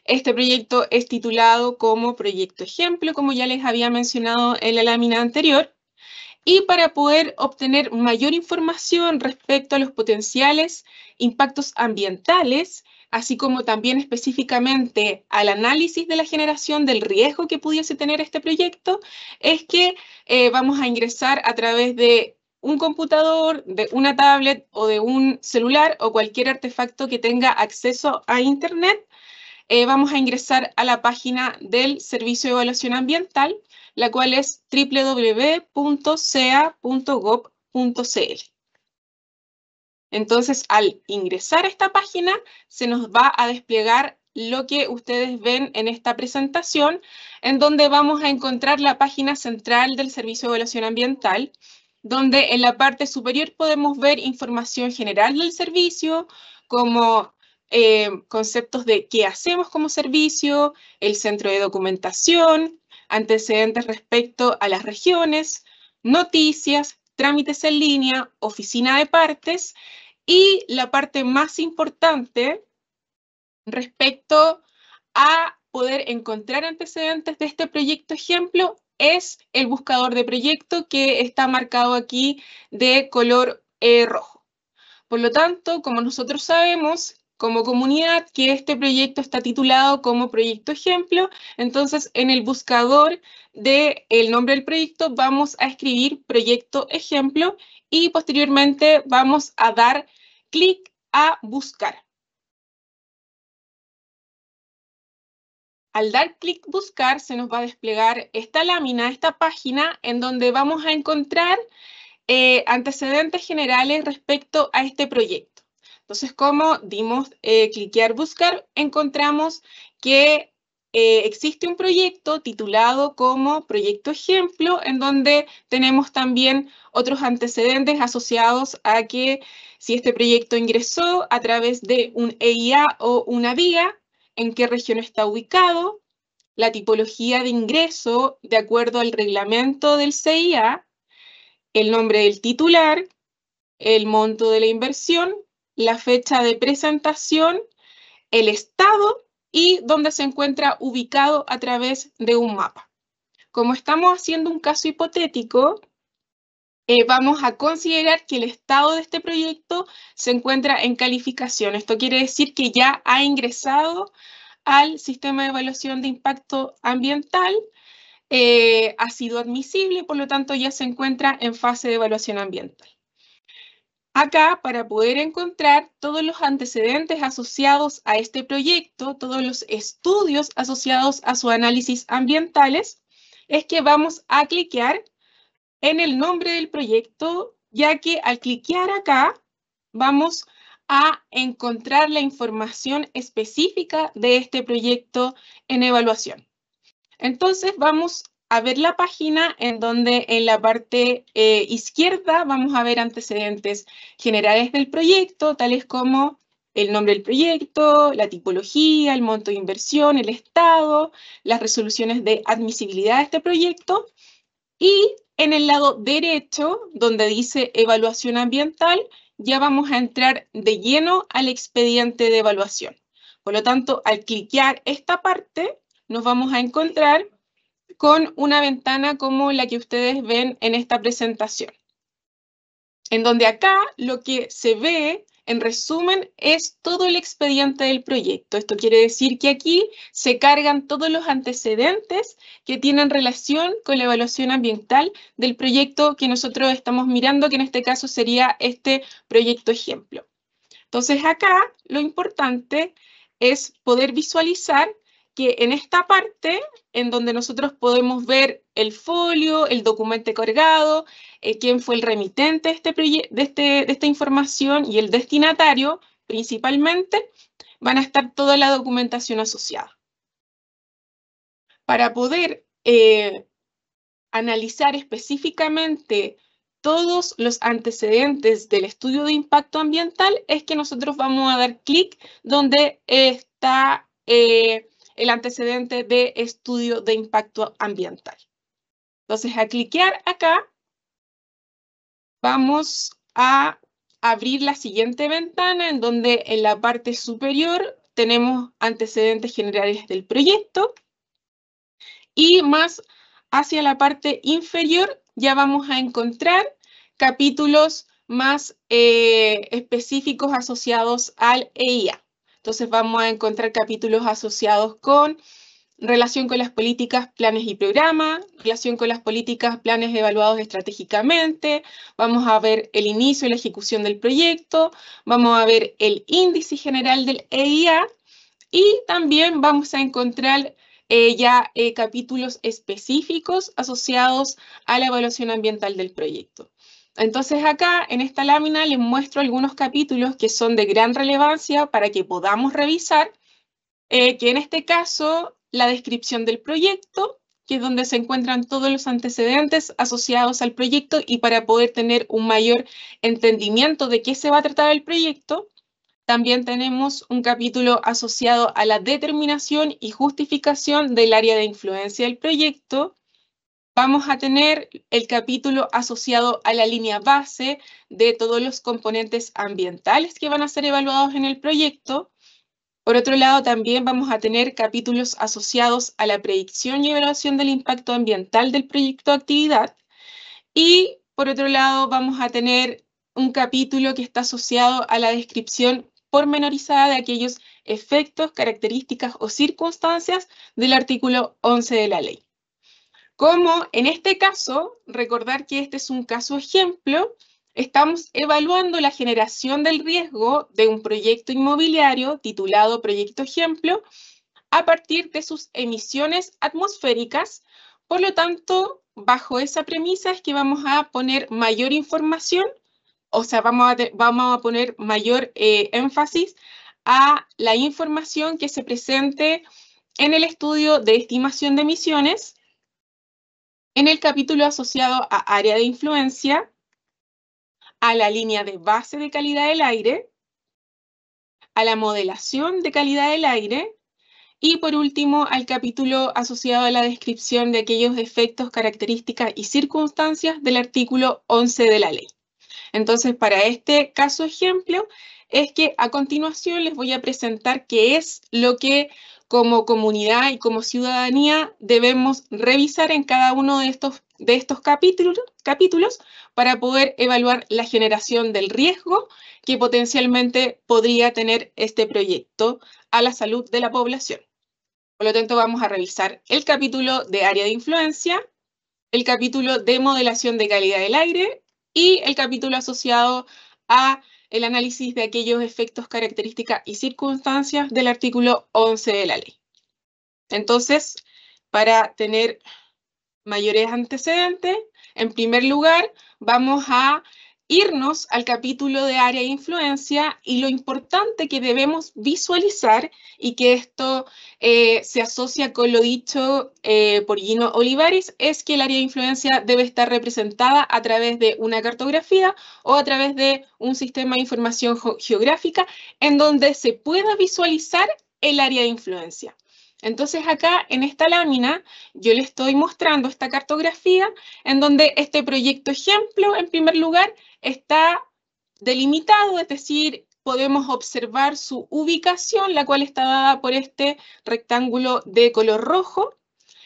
Este proyecto es titulado como Proyecto Ejemplo, como ya les había mencionado en la lámina anterior. Y para poder obtener mayor información respecto a los potenciales impactos ambientales, así como también específicamente al análisis de la generación del riesgo que pudiese tener este proyecto, es que vamos a ingresar a través de un computador, de una tablet o de un celular o cualquier artefacto que tenga acceso a Internet. Vamos a ingresar a la página del Servicio de Evaluación Ambiental, la cual es www.sea.gov.cl. Entonces, al ingresar a esta página, se nos va a desplegar lo que ustedes ven en esta presentación, en donde vamos a encontrar la página central del Servicio de Evaluación Ambiental, donde en la parte superior podemos ver información general del servicio, como conceptos de qué hacemos como servicio, el centro de documentación, antecedentes respecto a las regiones, noticias, trámites en línea, oficina de partes y la parte más importante respecto a poder encontrar antecedentes de este proyecto ejemplo es el buscador de proyecto que está marcado aquí de color rojo. Por lo tanto, como nosotros sabemos, como comunidad que este proyecto está titulado como proyecto ejemplo. Entonces, en el buscador del nombre del proyecto vamos a escribir proyecto ejemplo y posteriormente vamos a dar clic a buscar. Al dar clic buscar se nos va a desplegar esta lámina, esta página, en donde vamos a encontrar antecedentes generales respecto a este proyecto. Entonces, como dimos cliquear buscar, encontramos que existe un proyecto titulado como proyecto ejemplo, en donde tenemos también otros antecedentes asociados a que si este proyecto ingresó a través de un EIA o una vía, en qué región está ubicado, la tipología de ingreso de acuerdo al reglamento del CIA, el nombre del titular, el monto de la inversión, la fecha de presentación, el estado y dónde se encuentra ubicado a través de un mapa. Como estamos haciendo un caso hipotético, vamos a considerar que el estado de este proyecto se encuentra en calificación. Esto quiere decir que ya ha ingresado al sistema de evaluación de impacto ambiental, ha sido admisible, por lo tanto ya se encuentra en fase de evaluación ambiental. Acá, para poder encontrar todos los antecedentes asociados a este proyecto, todos los estudios asociados a sus análisis ambientales, es que vamos a cliquear en el nombre del proyecto, ya que al cliquear acá, vamos a encontrar la información específica de este proyecto en evaluación. Entonces vamos a ver la página en donde en la parte izquierda vamos a ver antecedentes generales del proyecto, tales como el nombre del proyecto, la tipología, el monto de inversión, el estado, las resoluciones de admisibilidad de este proyecto. Y en el lado derecho, donde dice evaluación ambiental, ya vamos a entrar de lleno al expediente de evaluación. Por lo tanto, al cliquear esta parte, nos vamos a encontrar con una ventana como la que ustedes ven en esta presentación, en donde acá lo que se ve, en resumen, es todo el expediente del proyecto. Esto quiere decir que aquí se cargan todos los antecedentes que tienen relación con la evaluación ambiental del proyecto que nosotros estamos mirando, que en este caso sería este proyecto ejemplo. Entonces acá lo importante es poder visualizar que en esta parte, en donde nosotros podemos ver el folio, el documento cargado, quién fue el remitente de esta información y el destinatario, principalmente, van a estar toda la documentación asociada. Para poder analizar específicamente todos los antecedentes del estudio de impacto ambiental, es que nosotros vamos a dar clic donde está el antecedente de estudio de impacto ambiental. Entonces, a cliquear acá, vamos a abrir la siguiente ventana en donde en la parte superior tenemos antecedentes generales del proyecto y más hacia la parte inferior ya vamos a encontrar capítulos más específicos asociados al EIA. Entonces vamos a encontrar capítulos asociados con relación con las políticas, planes y programas, relación con las políticas, planes evaluados estratégicamente, vamos a ver el inicio y la ejecución del proyecto, vamos a ver el índice general del EIA y también vamos a encontrar capítulos específicos asociados a la evaluación ambiental del proyecto. Entonces acá en esta lámina les muestro algunos capítulos que son de gran relevancia para que podamos revisar, que en este caso la descripción del proyecto, que es donde se encuentran todos los antecedentes asociados al proyecto y para poder tener un mayor entendimiento de qué se va a tratar el proyecto. También tenemos un capítulo asociado a la determinación y justificación del área de influencia del proyecto. Vamos a tener el capítulo asociado a la línea base de todos los componentes ambientales que van a ser evaluados en el proyecto. Por otro lado, también vamos a tener capítulos asociados a la predicción y evaluación del impacto ambiental del proyecto de actividad. Y por otro lado, vamos a tener un capítulo que está asociado a la descripción pormenorizada de aquellos efectos, características o circunstancias del artículo 11 de la ley. Como en este caso, recordar que este es un caso ejemplo, estamos evaluando la generación del riesgo de un proyecto inmobiliario titulado Proyecto Ejemplo a partir de sus emisiones atmosféricas. Por lo tanto, bajo esa premisa es que vamos a poner mayor información, o sea, vamos a poner mayor énfasis a la información que se presente en el estudio de estimación de emisiones, en el capítulo asociado a área de influencia, a la línea de base de calidad del aire, a la modelación de calidad del aire y por último al capítulo asociado a la descripción de aquellos efectos, características y circunstancias del artículo 11 de la ley. Entonces, para este caso ejemplo, es que a continuación les voy a presentar qué es lo que como comunidad y como ciudadanía debemos revisar en cada uno de estos capítulos para poder evaluar la generación del riesgo que potencialmente podría tener este proyecto a la salud de la población. Por lo tanto, vamos a revisar el capítulo de área de influencia, el capítulo de modelación de calidad del aire y el capítulo asociado a el análisis de aquellos efectos, características y circunstancias del artículo 11 de la ley. Entonces, para tener mayores antecedentes, en primer lugar, vamos a irnos al capítulo de área de influencia y lo importante que debemos visualizar, y que esto se asocia con lo dicho por Gino Olivares, es que el área de influencia debe estar representada a través de una cartografía o a través de un sistema de información geográfica en donde se pueda visualizar el área de influencia. Entonces acá en esta lámina yo le estoy mostrando esta cartografía en donde este proyecto ejemplo, en primer lugar, está delimitado, es decir, podemos observar su ubicación, la cual está dada por este rectángulo de color rojo.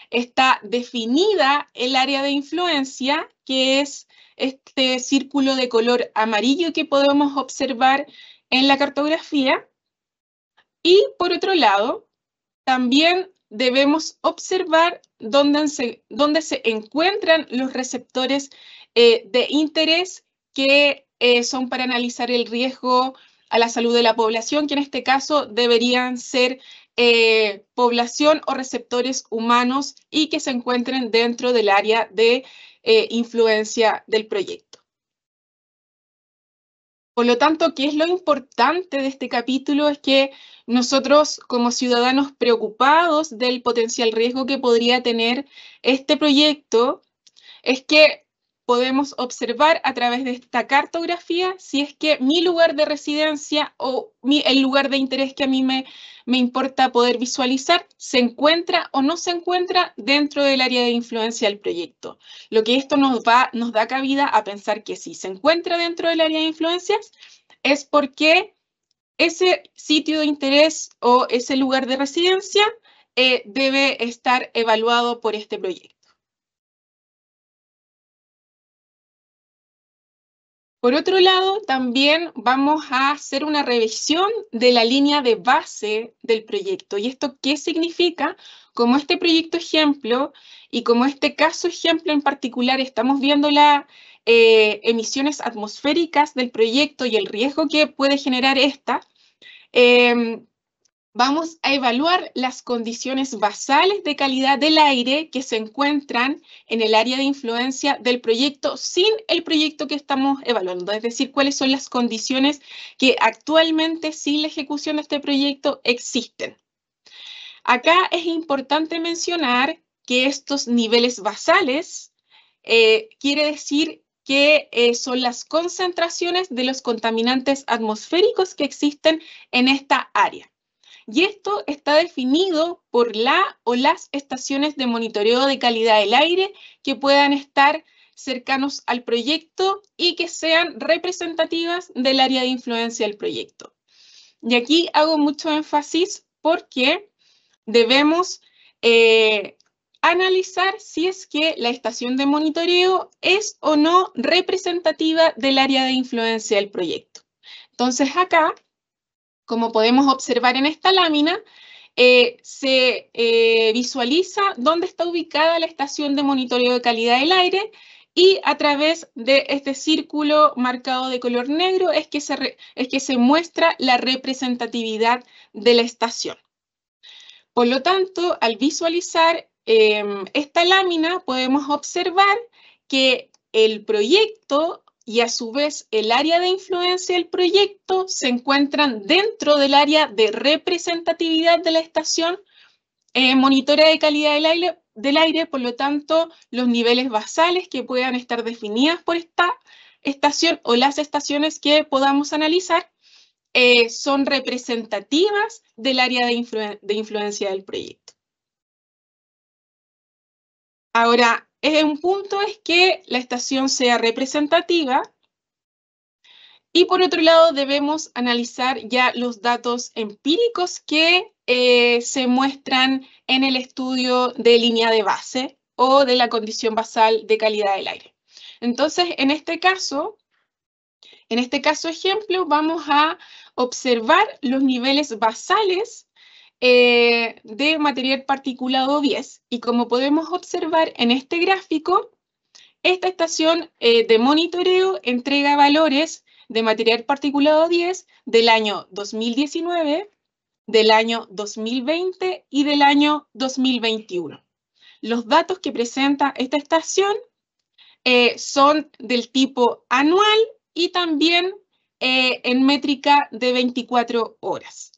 Está definida el área de influencia, que es este círculo de color amarillo que podemos observar en la cartografía. Y por otro lado, también debemos observar dónde se encuentran los receptores de interés que son para analizar el riesgo a la salud de la población, que en este caso deberían ser población o receptores humanos y que se encuentren dentro del área de influencia del proyecto. Por lo tanto, ¿qué es lo importante de este capítulo? Es que nosotros, como ciudadanos preocupados del potencial riesgo que podría tener este proyecto, es que podemos observar a través de esta cartografía si es que mi lugar de residencia o el lugar de interés que a mí me importa poder visualizar se encuentra o no se encuentra dentro del área de influencia del proyecto. Lo que esto nos da cabida a pensar que si se encuentra dentro del área de influencias es porque ese sitio de interés o ese lugar de residencia debe estar evaluado por este proyecto. Por otro lado, también vamos a hacer una revisión de la línea de base del proyecto. ¿Y esto qué significa? Como este proyecto ejemplo y como este caso ejemplo en particular estamos viendo las emisiones atmosféricas del proyecto y el riesgo que puede generar esta, vamos a evaluar las condiciones basales de calidad del aire que se encuentran en el área de influencia del proyecto sin el proyecto que estamos evaluando. Es decir, cuáles son las condiciones que actualmente sin la ejecución de este proyecto existen. Acá es importante mencionar que estos niveles basales quiere decir que son las concentraciones de los contaminantes atmosféricos que existen en esta área. Y esto está definido por la o las estaciones de monitoreo de calidad del aire que puedan estar cercanos al proyecto y que sean representativas del área de influencia del proyecto. Y aquí hago mucho énfasis porque debemos analizar si es que la estación de monitoreo es o no representativa del área de influencia del proyecto. Entonces acá Como podemos observar en esta lámina, se visualiza dónde está ubicada la estación de monitoreo de calidad del aire y a través de este círculo marcado de color negro es que se muestra la representatividad de la estación. Por lo tanto, al visualizar esta lámina podemos observar que el proyecto y a su vez el área de influencia del proyecto se encuentran dentro del área de representatividad de la estación monitoreo de calidad del aire, por lo tanto, los niveles basales que puedan estar definidas por esta estación o las estaciones que podamos analizar son representativas del área de influencia del proyecto. Ahora, un punto es que la estación sea representativa y por otro lado debemos analizar ya los datos empíricos que se muestran en el estudio de línea de base o de la condición basal de calidad del aire. Entonces, en este caso ejemplo, vamos a observar los niveles basales de material particulado 10 y como podemos observar en este gráfico, esta estación de monitoreo entrega valores de material particulado 10 del año 2019, del año 2020 y del año 2021. Los datos que presenta esta estación son del tipo anual y también en métrica de 24 horas.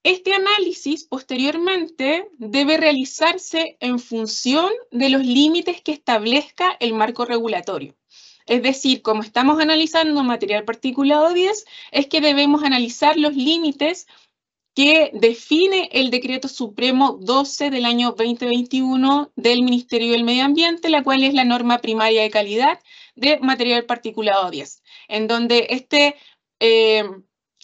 Este análisis posteriormente debe realizarse en función de los límites que establezca el marco regulatorio. Es decir, como estamos analizando material particulado 10, es que debemos analizar los límites que define el Decreto Supremo 12 del año 2021 del Ministerio del Medio Ambiente, la cual es la norma primaria de calidad de material particulado 10, en donde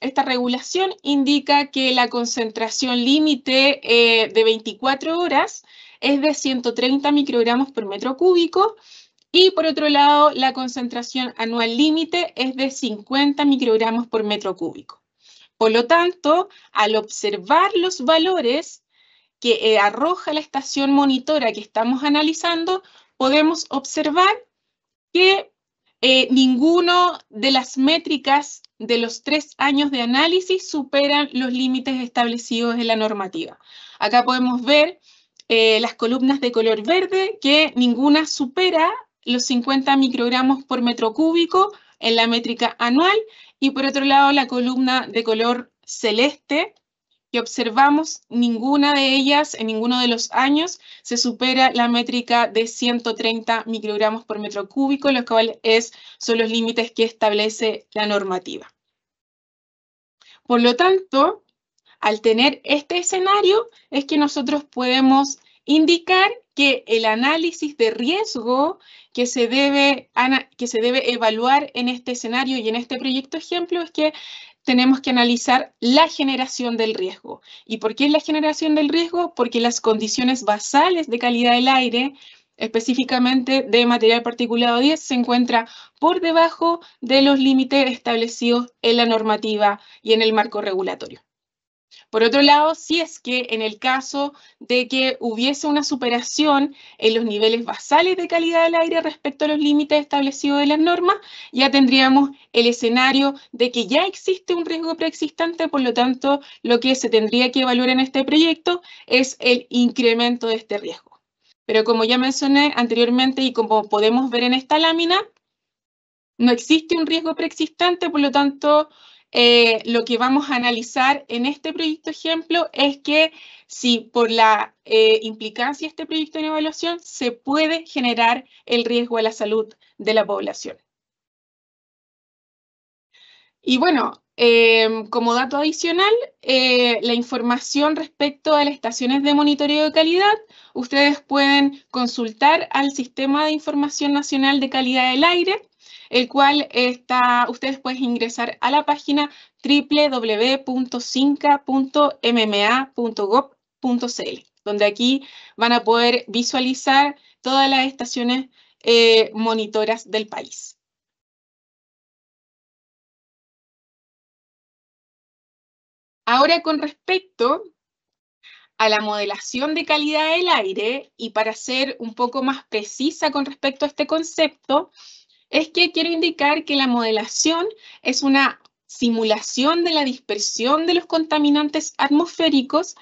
esta regulación indica que la concentración límite de 24 horas es de 130 microgramos por metro cúbico y por otro lado la concentración anual límite es de 50 microgramos por metro cúbico. Por lo tanto, al observar los valores que arroja la estación monitora que estamos analizando, podemos observar que ninguno de las métricas de los 3 años de análisis superan los límites establecidos en la normativa. Acá podemos ver las columnas de color verde, que ninguna supera los 50 microgramos por metro cúbico en la métrica anual, y por otro lado la columna de color celeste, que observamos ninguna de ellas en ninguno de los años se supera la métrica de 130 microgramos por metro cúbico, lo cual son los límites que establece la normativa. Por lo tanto, al tener este escenario, es que nosotros podemos indicar que el análisis de riesgo que se debe evaluar en este escenario y en este proyecto ejemplo es que tenemos que analizar la generación del riesgo. ¿Y por qué es la generación del riesgo? Porque las condiciones basales de calidad del aire, específicamente de material particulado 10, se encuentra por debajo de los límites establecidos en la normativa y en el marco regulatorio. Por otro lado, si es que en el caso de que hubiese una superación en los niveles basales de calidad del aire respecto a los límites establecidos de las normas, ya tendríamos el escenario de que ya existe un riesgo preexistente, por lo tanto, lo que se tendría que evaluar en este proyecto es el incremento de este riesgo. Pero como ya mencioné anteriormente y como podemos ver en esta lámina, no existe un riesgo preexistente, por lo tanto, lo que vamos a analizar en este proyecto ejemplo es que si por la implicancia de este proyecto en evaluación se puede generar el riesgo a la salud de la población. Y bueno, como dato adicional, la información respecto a las estaciones de monitoreo de calidad, ustedes pueden consultar al Sistema de Información Nacional de Calidad del Aire, el cual ustedes pueden ingresar a la página www.cinca.mma.gov.cl, donde aquí van a poder visualizar todas las estaciones monitoras del país. Ahora, con respecto a la modelación de calidad del aire, y para ser un poco más precisa con respecto a este concepto, es que quiero indicar que la modelación es una simulación de la dispersión de los contaminantes atmosféricos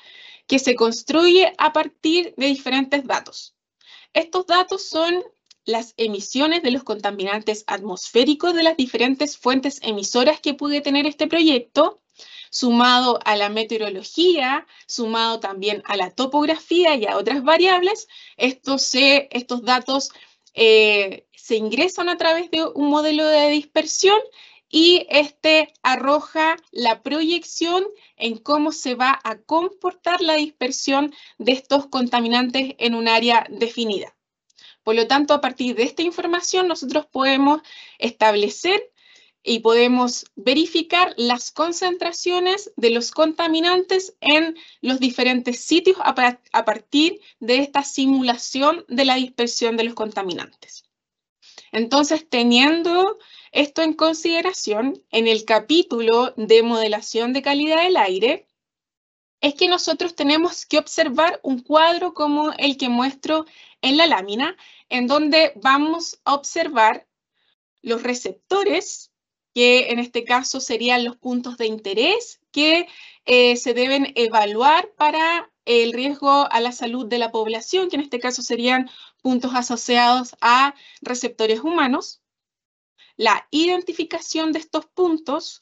que se construye a partir de diferentes datos. Estos datos son las emisiones de los contaminantes atmosféricos de las diferentes fuentes emisoras que puede tener este proyecto, sumado a la meteorología, sumado también a la topografía y a otras variables. Estos datos se ingresan a través de un modelo de dispersión y este arroja la proyección en cómo se va a comportar la dispersión de estos contaminantes en un área definida. Por lo tanto, a partir de esta información nosotros podemos establecer y podemos verificar las concentraciones de los contaminantes en los diferentes sitios a partir de esta simulación de la dispersión de los contaminantes. Entonces, teniendo esto en consideración, en el capítulo de modelación de calidad del aire, es que nosotros tenemos que observar un cuadro como el que muestro en la lámina, en donde vamos a observar los receptores, que en este caso serían los puntos de interés que se deben evaluar para el riesgo a la salud de la población, que en este caso serían puntos asociados a receptores humanos, la identificación de estos puntos,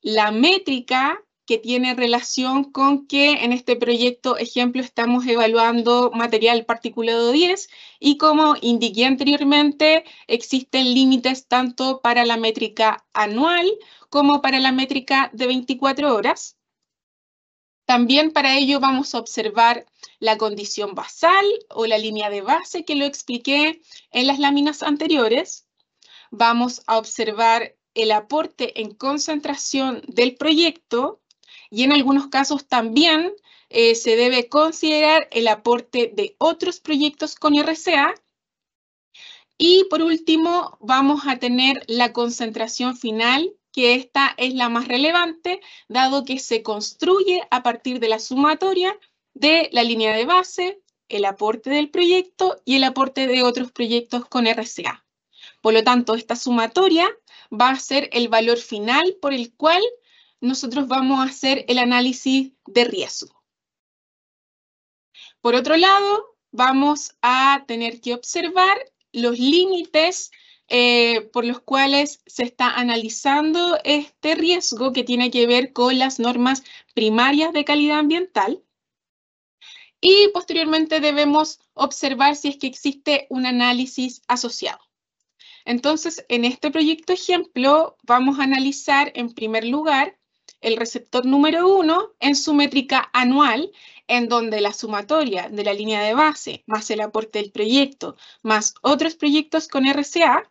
la métrica que tiene relación con que en este proyecto ejemplo estamos evaluando material particulado 10 y como indiqué anteriormente existen límites tanto para la métrica anual como para la métrica de 24 horas. También para ello vamos a observar la condición basal o la línea de base que lo expliqué en las láminas anteriores. Vamos a observar el aporte en concentración del proyecto y en algunos casos también se debe considerar el aporte de otros proyectos con RCA. Y por último vamos a tener la concentración final, que esta es la más relevante, dado que se construye a partir de la sumatoria de la línea de base, el aporte del proyecto y el aporte de otros proyectos con RCA. Por lo tanto, esta sumatoria va a ser el valor final por el cual nosotros vamos a hacer el análisis de riesgo. Por otro lado, vamos a tener que observar los límites por los cuales se está analizando este riesgo que tiene que ver con las normas primarias de calidad ambiental. Y posteriormente debemos observar si es que existe un análisis asociado. Entonces, en este proyecto ejemplo, vamos a analizar en primer lugar el receptor número 1 en su métrica anual, en donde la sumatoria de la línea de base más el aporte del proyecto más otros proyectos con RCA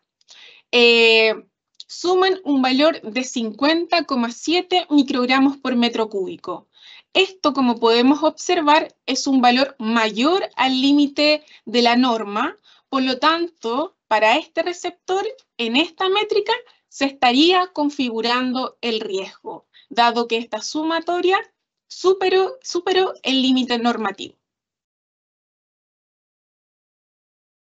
suman un valor de 50,7 microgramos por metro cúbico. Esto, como podemos observar, es un valor mayor al límite de la norma. Por lo tanto, para este receptor, en esta métrica, se estaría configurando el riesgo, dado que esta sumatoria superó el límite normativo.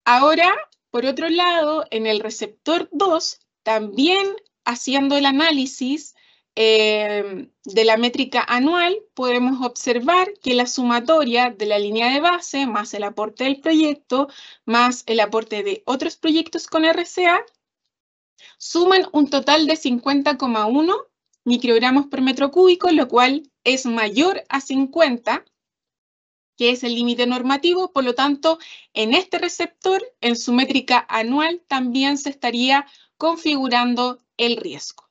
Ahora, por otro lado, en el receptor 2, también haciendo el análisis de la métrica anual, podemos observar que la sumatoria de la línea de base más el aporte del proyecto más el aporte de otros proyectos con RCA suman un total de 50,1 microgramos por metro cúbico, lo cual es mayor a 50, que es el límite normativo. Por lo tanto, en este receptor, en su métrica anual, también se estaría configurando el riesgo.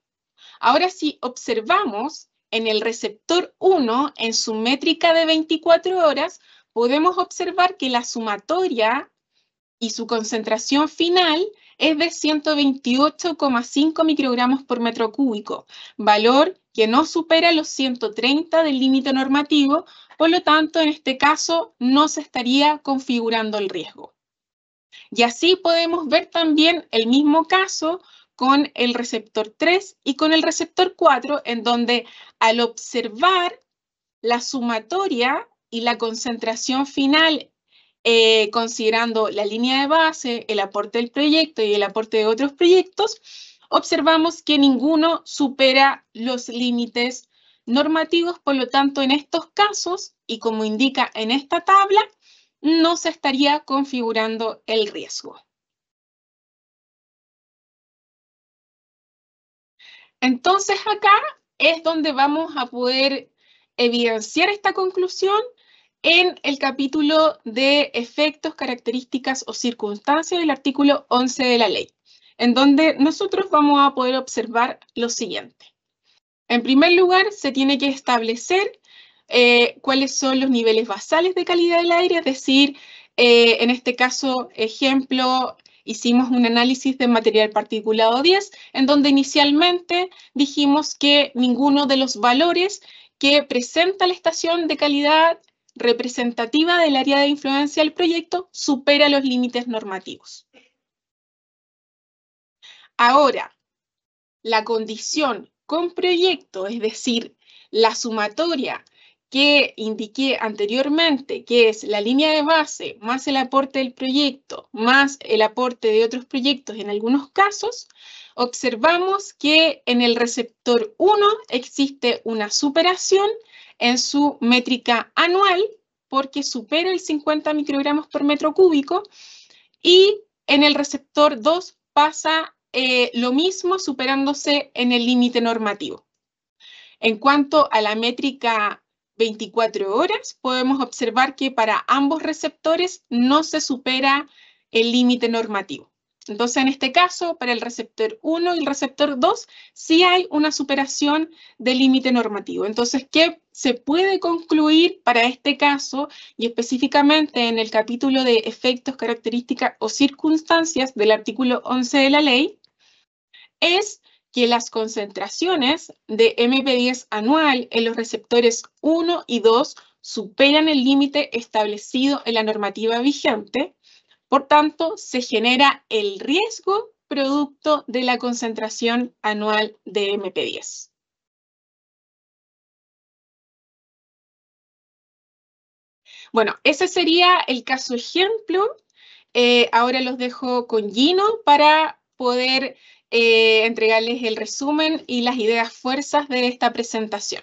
Ahora, si observamos en el receptor 1, en su métrica de 24 horas, podemos observar que la sumatoria y su concentración final es de 128,5 microgramos por metro cúbico, valor que no supera los 130 del límite normativo. Por lo tanto, en este caso, no se estaría configurando el riesgo. Y así podemos ver también el mismo caso con el receptor 3 y con el receptor 4, en donde al observar la sumatoria y la concentración final, considerando la línea de base, el aporte del proyecto y el aporte de otros proyectos, observamos que ninguno supera los límites normativos. Por lo tanto, en estos casos, y como indica en esta tabla, no se estaría configurando el riesgo. Entonces, acá es donde vamos a poder evidenciar esta conclusión en el capítulo de efectos, características o circunstancias del artículo 11 de la ley, en donde nosotros vamos a poder observar lo siguiente. En primer lugar, se tiene que establecer cuáles son los niveles basales de calidad del aire, es decir, en este caso, ejemplo, hicimos un análisis de material particulado 10, en donde inicialmente dijimos que ninguno de los valores que presenta la estación de calidad representativa del área de influencia del proyecto supera los límites normativos. Ahora, la condición con proyecto, es decir, la sumatoria que indiqué anteriormente, que es la línea de base más el aporte del proyecto, más el aporte de otros proyectos en algunos casos, observamos que en el receptor 1 existe una superación en su métrica anual, porque supera el 50 microgramos por metro cúbico, y en el receptor 2 pasa lo mismo, superándose en el límite normativo. En cuanto a la métrica 24 horas, podemos observar que para ambos receptores no se supera el límite normativo. Entonces, en este caso, para el receptor 1 y el receptor 2, sí hay una superación del límite normativo. Entonces, ¿qué se puede concluir para este caso? Y específicamente en el capítulo de efectos, características o circunstancias del artículo 11 de la ley, es que las concentraciones de MP10 anual en los receptores 1 y 2 superan el límite establecido en la normativa vigente. Por tanto, se genera el riesgo producto de la concentración anual de MP10. Bueno, ese sería el caso ejemplo. Ahora los dejo con Gino para poder entregarles el resumen y las ideas fuerzas de esta presentación.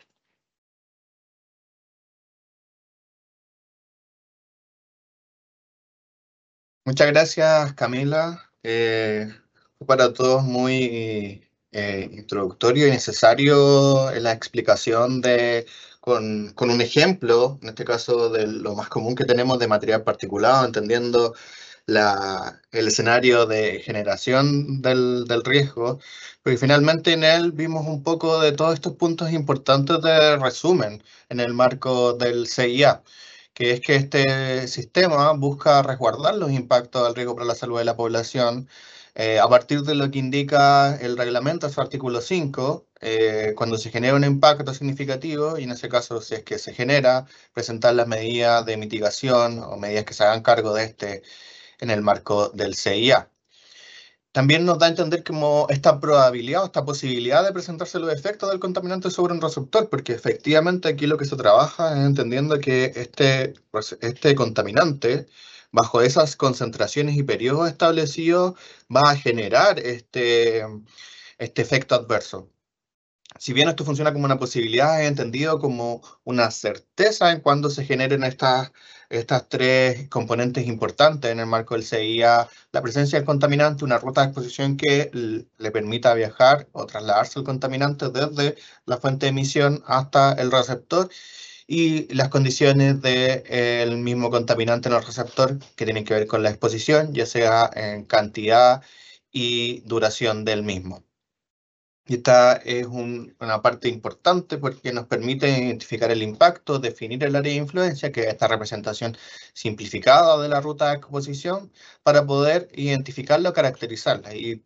Muchas gracias, Camila. Fue para todos muy introductorio y necesario la explicación con un ejemplo, en este caso de lo más común que tenemos de material particulado, entendiendo el escenario de generación del riesgo, porque finalmente en él vimos un poco de todos estos puntos importantes de resumen en el marco del CIA, que es que este sistema busca resguardar los impactos del riesgo para la salud de la población a partir de lo que indica el reglamento, su artículo 5, cuando se genera un impacto significativo, y en ese caso, si es que se genera, presentar las medidas de mitigación o medidas que se hagan cargo de este en el marco del CIA. También nos da a entender como esta probabilidad o esta posibilidad de presentarse los efectos del contaminante sobre un receptor, porque efectivamente aquí lo que se trabaja es entendiendo que este contaminante, bajo esas concentraciones y periodos establecidos, va a generar este efecto adverso. Si bien esto funciona como una posibilidad, es entendido como una certeza en cuando se generen estas tres componentes importantes en el marco del CIA: la presencia del contaminante, una ruta de exposición que le permita viajar o trasladarse el contaminante desde la fuente de emisión hasta el receptor, y las condiciones del mismo contaminante en el receptor que tienen que ver con la exposición, ya sea en cantidad y duración del mismo. Y esta es una parte importante porque nos permite identificar el impacto, definir el área de influencia, que es esta representación simplificada de la ruta de exposición, para poder identificarla o caracterizarla y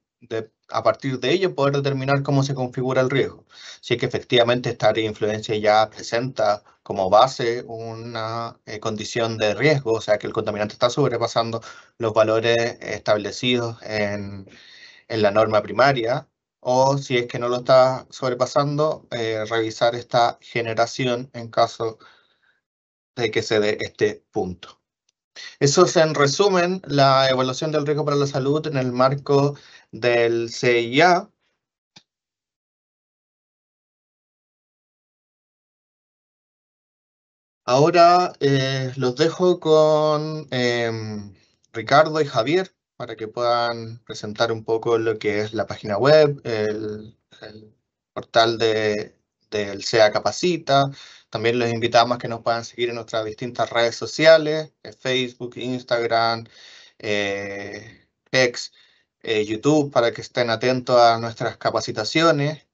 a partir de ello poder determinar cómo se configura el riesgo. Si es que efectivamente esta área de influencia ya presenta como base una condición de riesgo, o sea que el contaminante está sobrepasando los valores establecidos en en la norma primaria, o si es que no lo está sobrepasando, revisar esta generación en caso de que se dé este punto. Eso es en resumen la evaluación del riesgo para la salud en el marco del CIA. Ahora los dejo con Ricardo y Javier para que puedan presentar un poco lo que es la página web, el portal del SEA Capacita. También los invitamos a que nos puedan seguir en nuestras distintas redes sociales, Facebook, Instagram, X, YouTube, para que estén atentos a nuestras capacitaciones.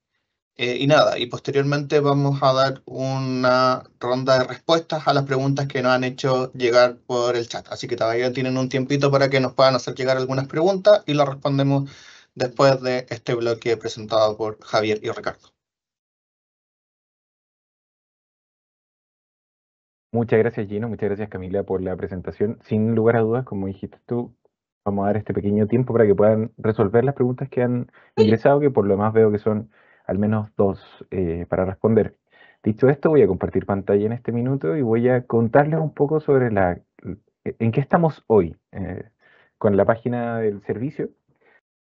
Y nada, y posteriormente vamos a dar una ronda de respuestas a las preguntas que nos han hecho llegar por el chat. Así que todavía tienen un tiempito para que nos puedan hacer llegar algunas preguntas y las respondemos después de este bloque presentado por Javier y Ricardo. Muchas gracias, Gino. Muchas gracias, Camila, por la presentación. Sin lugar a dudas, como dijiste tú, vamos a dar este pequeño tiempo para que puedan resolver las preguntas que han ingresado, que por lo demás veo que son al menos 2 para responder. Dicho esto, voy a compartir pantalla en este minuto y voy a contarles un poco sobre en qué estamos hoy con la página del servicio,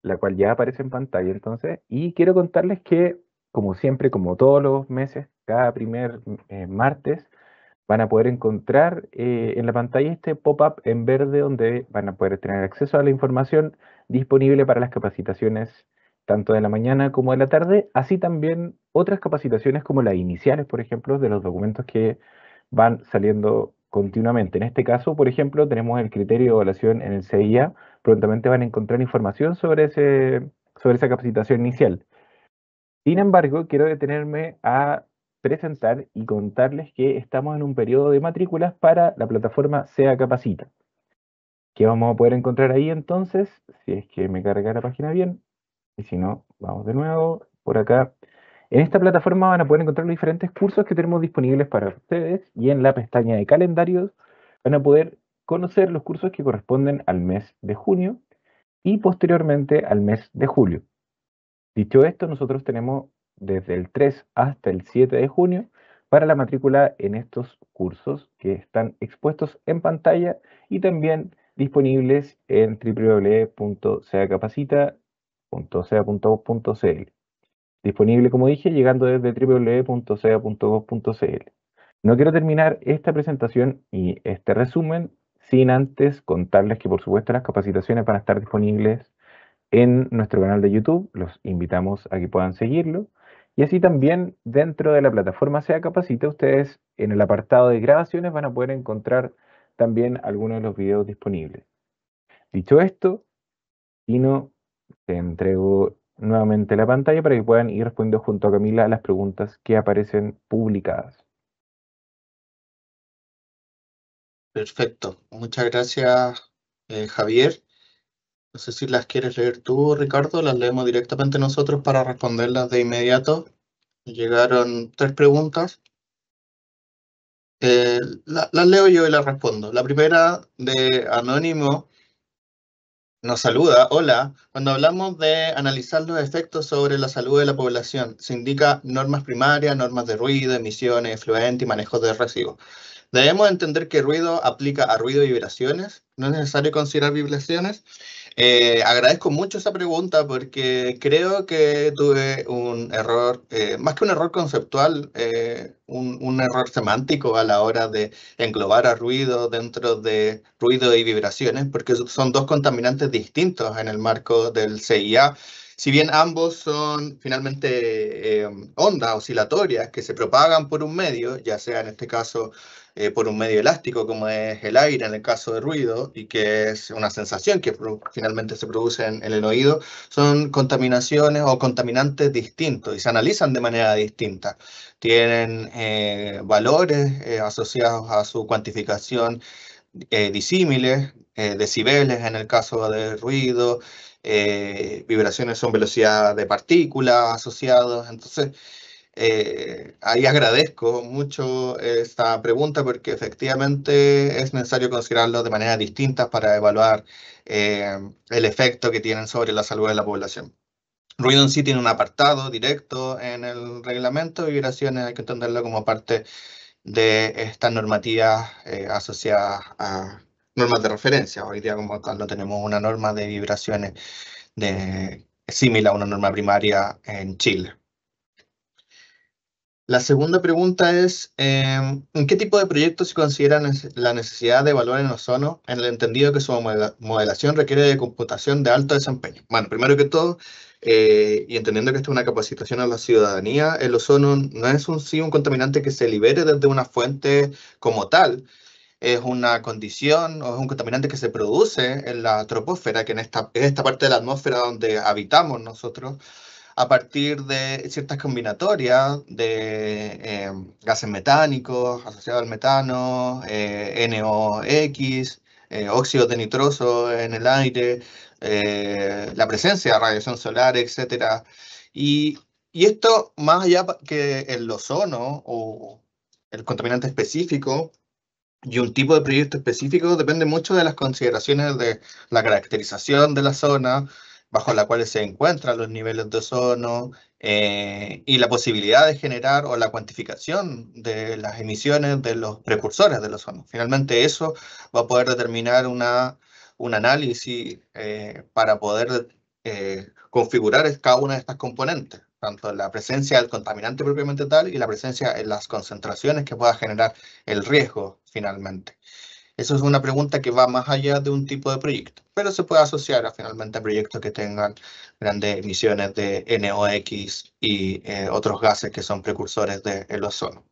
la cual ya aparece en pantalla entonces, y quiero contarles que, como siempre, como todos los meses, cada primer martes, van a poder encontrar en la pantalla este pop-up en verde donde van a poder tener acceso a la información disponible para las capacitaciones tanto de la mañana como de la tarde, así también otras capacitaciones como las iniciales, por ejemplo, de los documentos que van saliendo continuamente. En este caso, por ejemplo, tenemos el criterio de evaluación en el CIA. Prontamente van a encontrar información sobre esa capacitación inicial. Sin embargo, quiero detenerme a presentar y contarles que estamos en un periodo de matrículas para la plataforma SEA Capacita. ¿Qué vamos a poder encontrar ahí entonces? Si es que me carga la página bien, y si no, vamos de nuevo por acá. En esta plataforma van a poder encontrar los diferentes cursos que tenemos disponibles para ustedes, y en la pestaña de calendarios van a poder conocer los cursos que corresponden al mes de junio y posteriormente al mes de julio. Dicho esto, nosotros tenemos desde el 3 hasta el 7 de junio para la matrícula en estos cursos que están expuestos en pantalla y también disponibles en www.seacapacita.sea.gov.cl. Disponible, como dije, llegando desde www.sea.gov.cl. No quiero terminar esta presentación y este resumen sin antes contarles que, por supuesto, las capacitaciones van a estar disponibles en nuestro canal de YouTube. Los invitamos a que puedan seguirlo. Y así también dentro de la plataforma SEA Capacita, ustedes en el apartado de grabaciones van a poder encontrar también algunos de los videos disponibles. Dicho esto, Tino, te entrego nuevamente la pantalla para que puedan ir respondiendo junto a Camila a las preguntas que aparecen publicadas. Perfecto. Muchas gracias, Javier. No sé si las quieres leer tú, Ricardo. Las leemos directamente nosotros para responderlas de inmediato. Llegaron 3 preguntas. Las leo yo y las respondo. La primera, de Anónimo, nos saluda. Hola. Cuando hablamos de analizar los efectos sobre la salud de la población, se indica normas primarias, normas de ruido, emisiones, efluentes y manejo de residuos. Debemos entender que ruido aplica a ruido y vibraciones. No es necesario considerar vibraciones. Agradezco mucho esa pregunta porque creo que tuve un error, más que un error conceptual, un error semántico a la hora de englobar a ruido dentro de ruido y vibraciones, porque son 2 contaminantes distintos en el marco del CIA. Si bien ambos son finalmente ondas oscilatorias que se propagan por un medio, ya sea en este caso por un medio elástico como es el aire en el caso de ruido, y que es una sensación que finalmente se produce en el oído, son contaminaciones o contaminantes distintos y se analizan de manera distinta. Tienen valores asociados a su cuantificación disímiles, decibeles en el caso de ruido, vibraciones son velocidad de partículas asociados. Entonces, Ahí agradezco mucho esta pregunta porque efectivamente es necesario considerarlo de manera distinta para evaluar el efecto que tienen sobre la salud de la población. Ruido en sí tiene un apartado directo en el reglamento, y vibraciones hay que entenderlo como parte de estas normativas asociadas a normas de referencia. Hoy día como tal no tenemos una norma de vibraciones similar a una norma primaria en Chile. La segunda pregunta es, ¿en qué tipo de proyectos se considera la necesidad de evaluar el ozono en el entendido que su modelación requiere de computación de alto desempeño? Bueno, primero que todo, y entendiendo que esto es una capacitación a la ciudadanía, el ozono no es un contaminante que se libere desde una fuente como tal, es una condición o es un contaminante que se produce en la troposfera, que es esta parte de la atmósfera donde habitamos nosotros, a partir de ciertas combinatorias de gases metánicos asociados al metano, NOx, óxidos de nitroso en el aire, la presencia de radiación solar, etc. Y esto, más allá que el ozono o el contaminante específico y un tipo de proyecto específico, depende mucho de las consideraciones de la caracterización de la zona bajo la cual se encuentran los niveles de ozono, y la posibilidad de generar o la cuantificación de las emisiones de los precursores del ozono. Finalmente eso va a poder determinar un análisis para poder configurar cada una de estas componentes, tanto la presencia del contaminante propiamente tal y la presencia en las concentraciones que pueda generar el riesgo finalmente. Eso es una pregunta que va más allá de un tipo de proyecto, pero se puede asociar finalmente a proyectos que tengan grandes emisiones de NOx y otros gases que son precursores del ozono.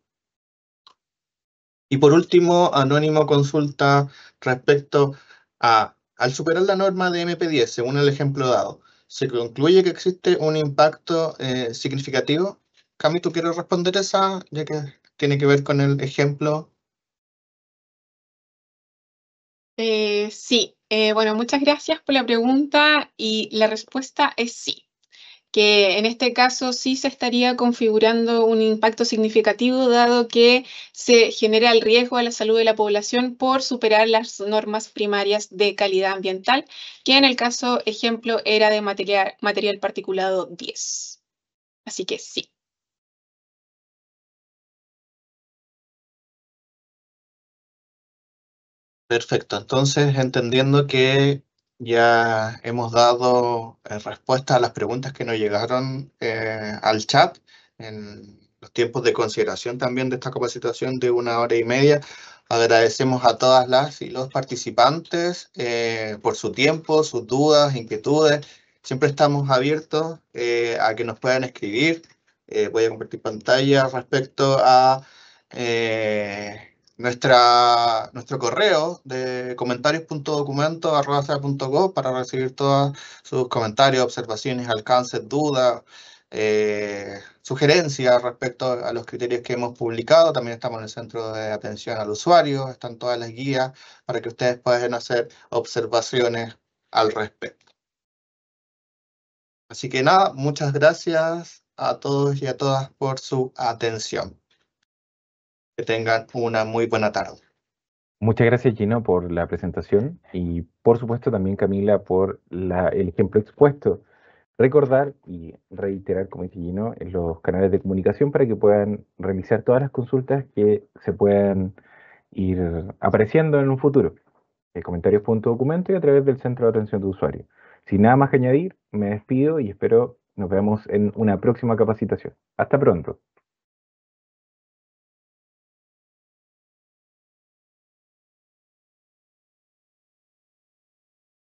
Y por último, Anónimo consulta respecto al superar la norma de MP10, según el ejemplo dado, ¿se concluye que existe un impacto significativo? Cami, ¿tú quieres responder esa, ya que tiene que ver con el ejemplo? Sí, bueno, muchas gracias por la pregunta y la respuesta es sí, que en este caso sí se estaría configurando un impacto significativo dado que se genera el riesgo a la salud de la población por superar las normas primarias de calidad ambiental, que en el caso ejemplo era de material particulado 10. Así que sí. Perfecto, entonces entendiendo que ya hemos dado respuesta a las preguntas que nos llegaron al chat en los tiempos de consideración también de esta capacitación de 1 hora y media, agradecemos a todas las y los participantes por su tiempo, sus dudas, inquietudes. Siempre estamos abiertos a que nos puedan escribir. Voy a compartir pantalla respecto a nuestro correo de comentarios.documento@sea.gov para recibir todos sus comentarios, observaciones, alcances, dudas, sugerencias respecto a los criterios que hemos publicado. También estamos en el centro de atención al usuario, están todas las guías para que ustedes puedan hacer observaciones al respecto. Así que nada, muchas gracias a todos y a todas por su atención. Que tengan una muy buena tarde. Muchas gracias, Gino, por la presentación y, por supuesto, también Camila por el ejemplo expuesto. Recordar y reiterar, como dice Gino, en los canales de comunicación para que puedan realizar todas las consultas que se puedan ir apareciendo en un futuro. Comentarios.documento y a través del centro de atención de usuario. Sin nada más que añadir, me despido y espero nos vemos en una próxima capacitación. Hasta pronto.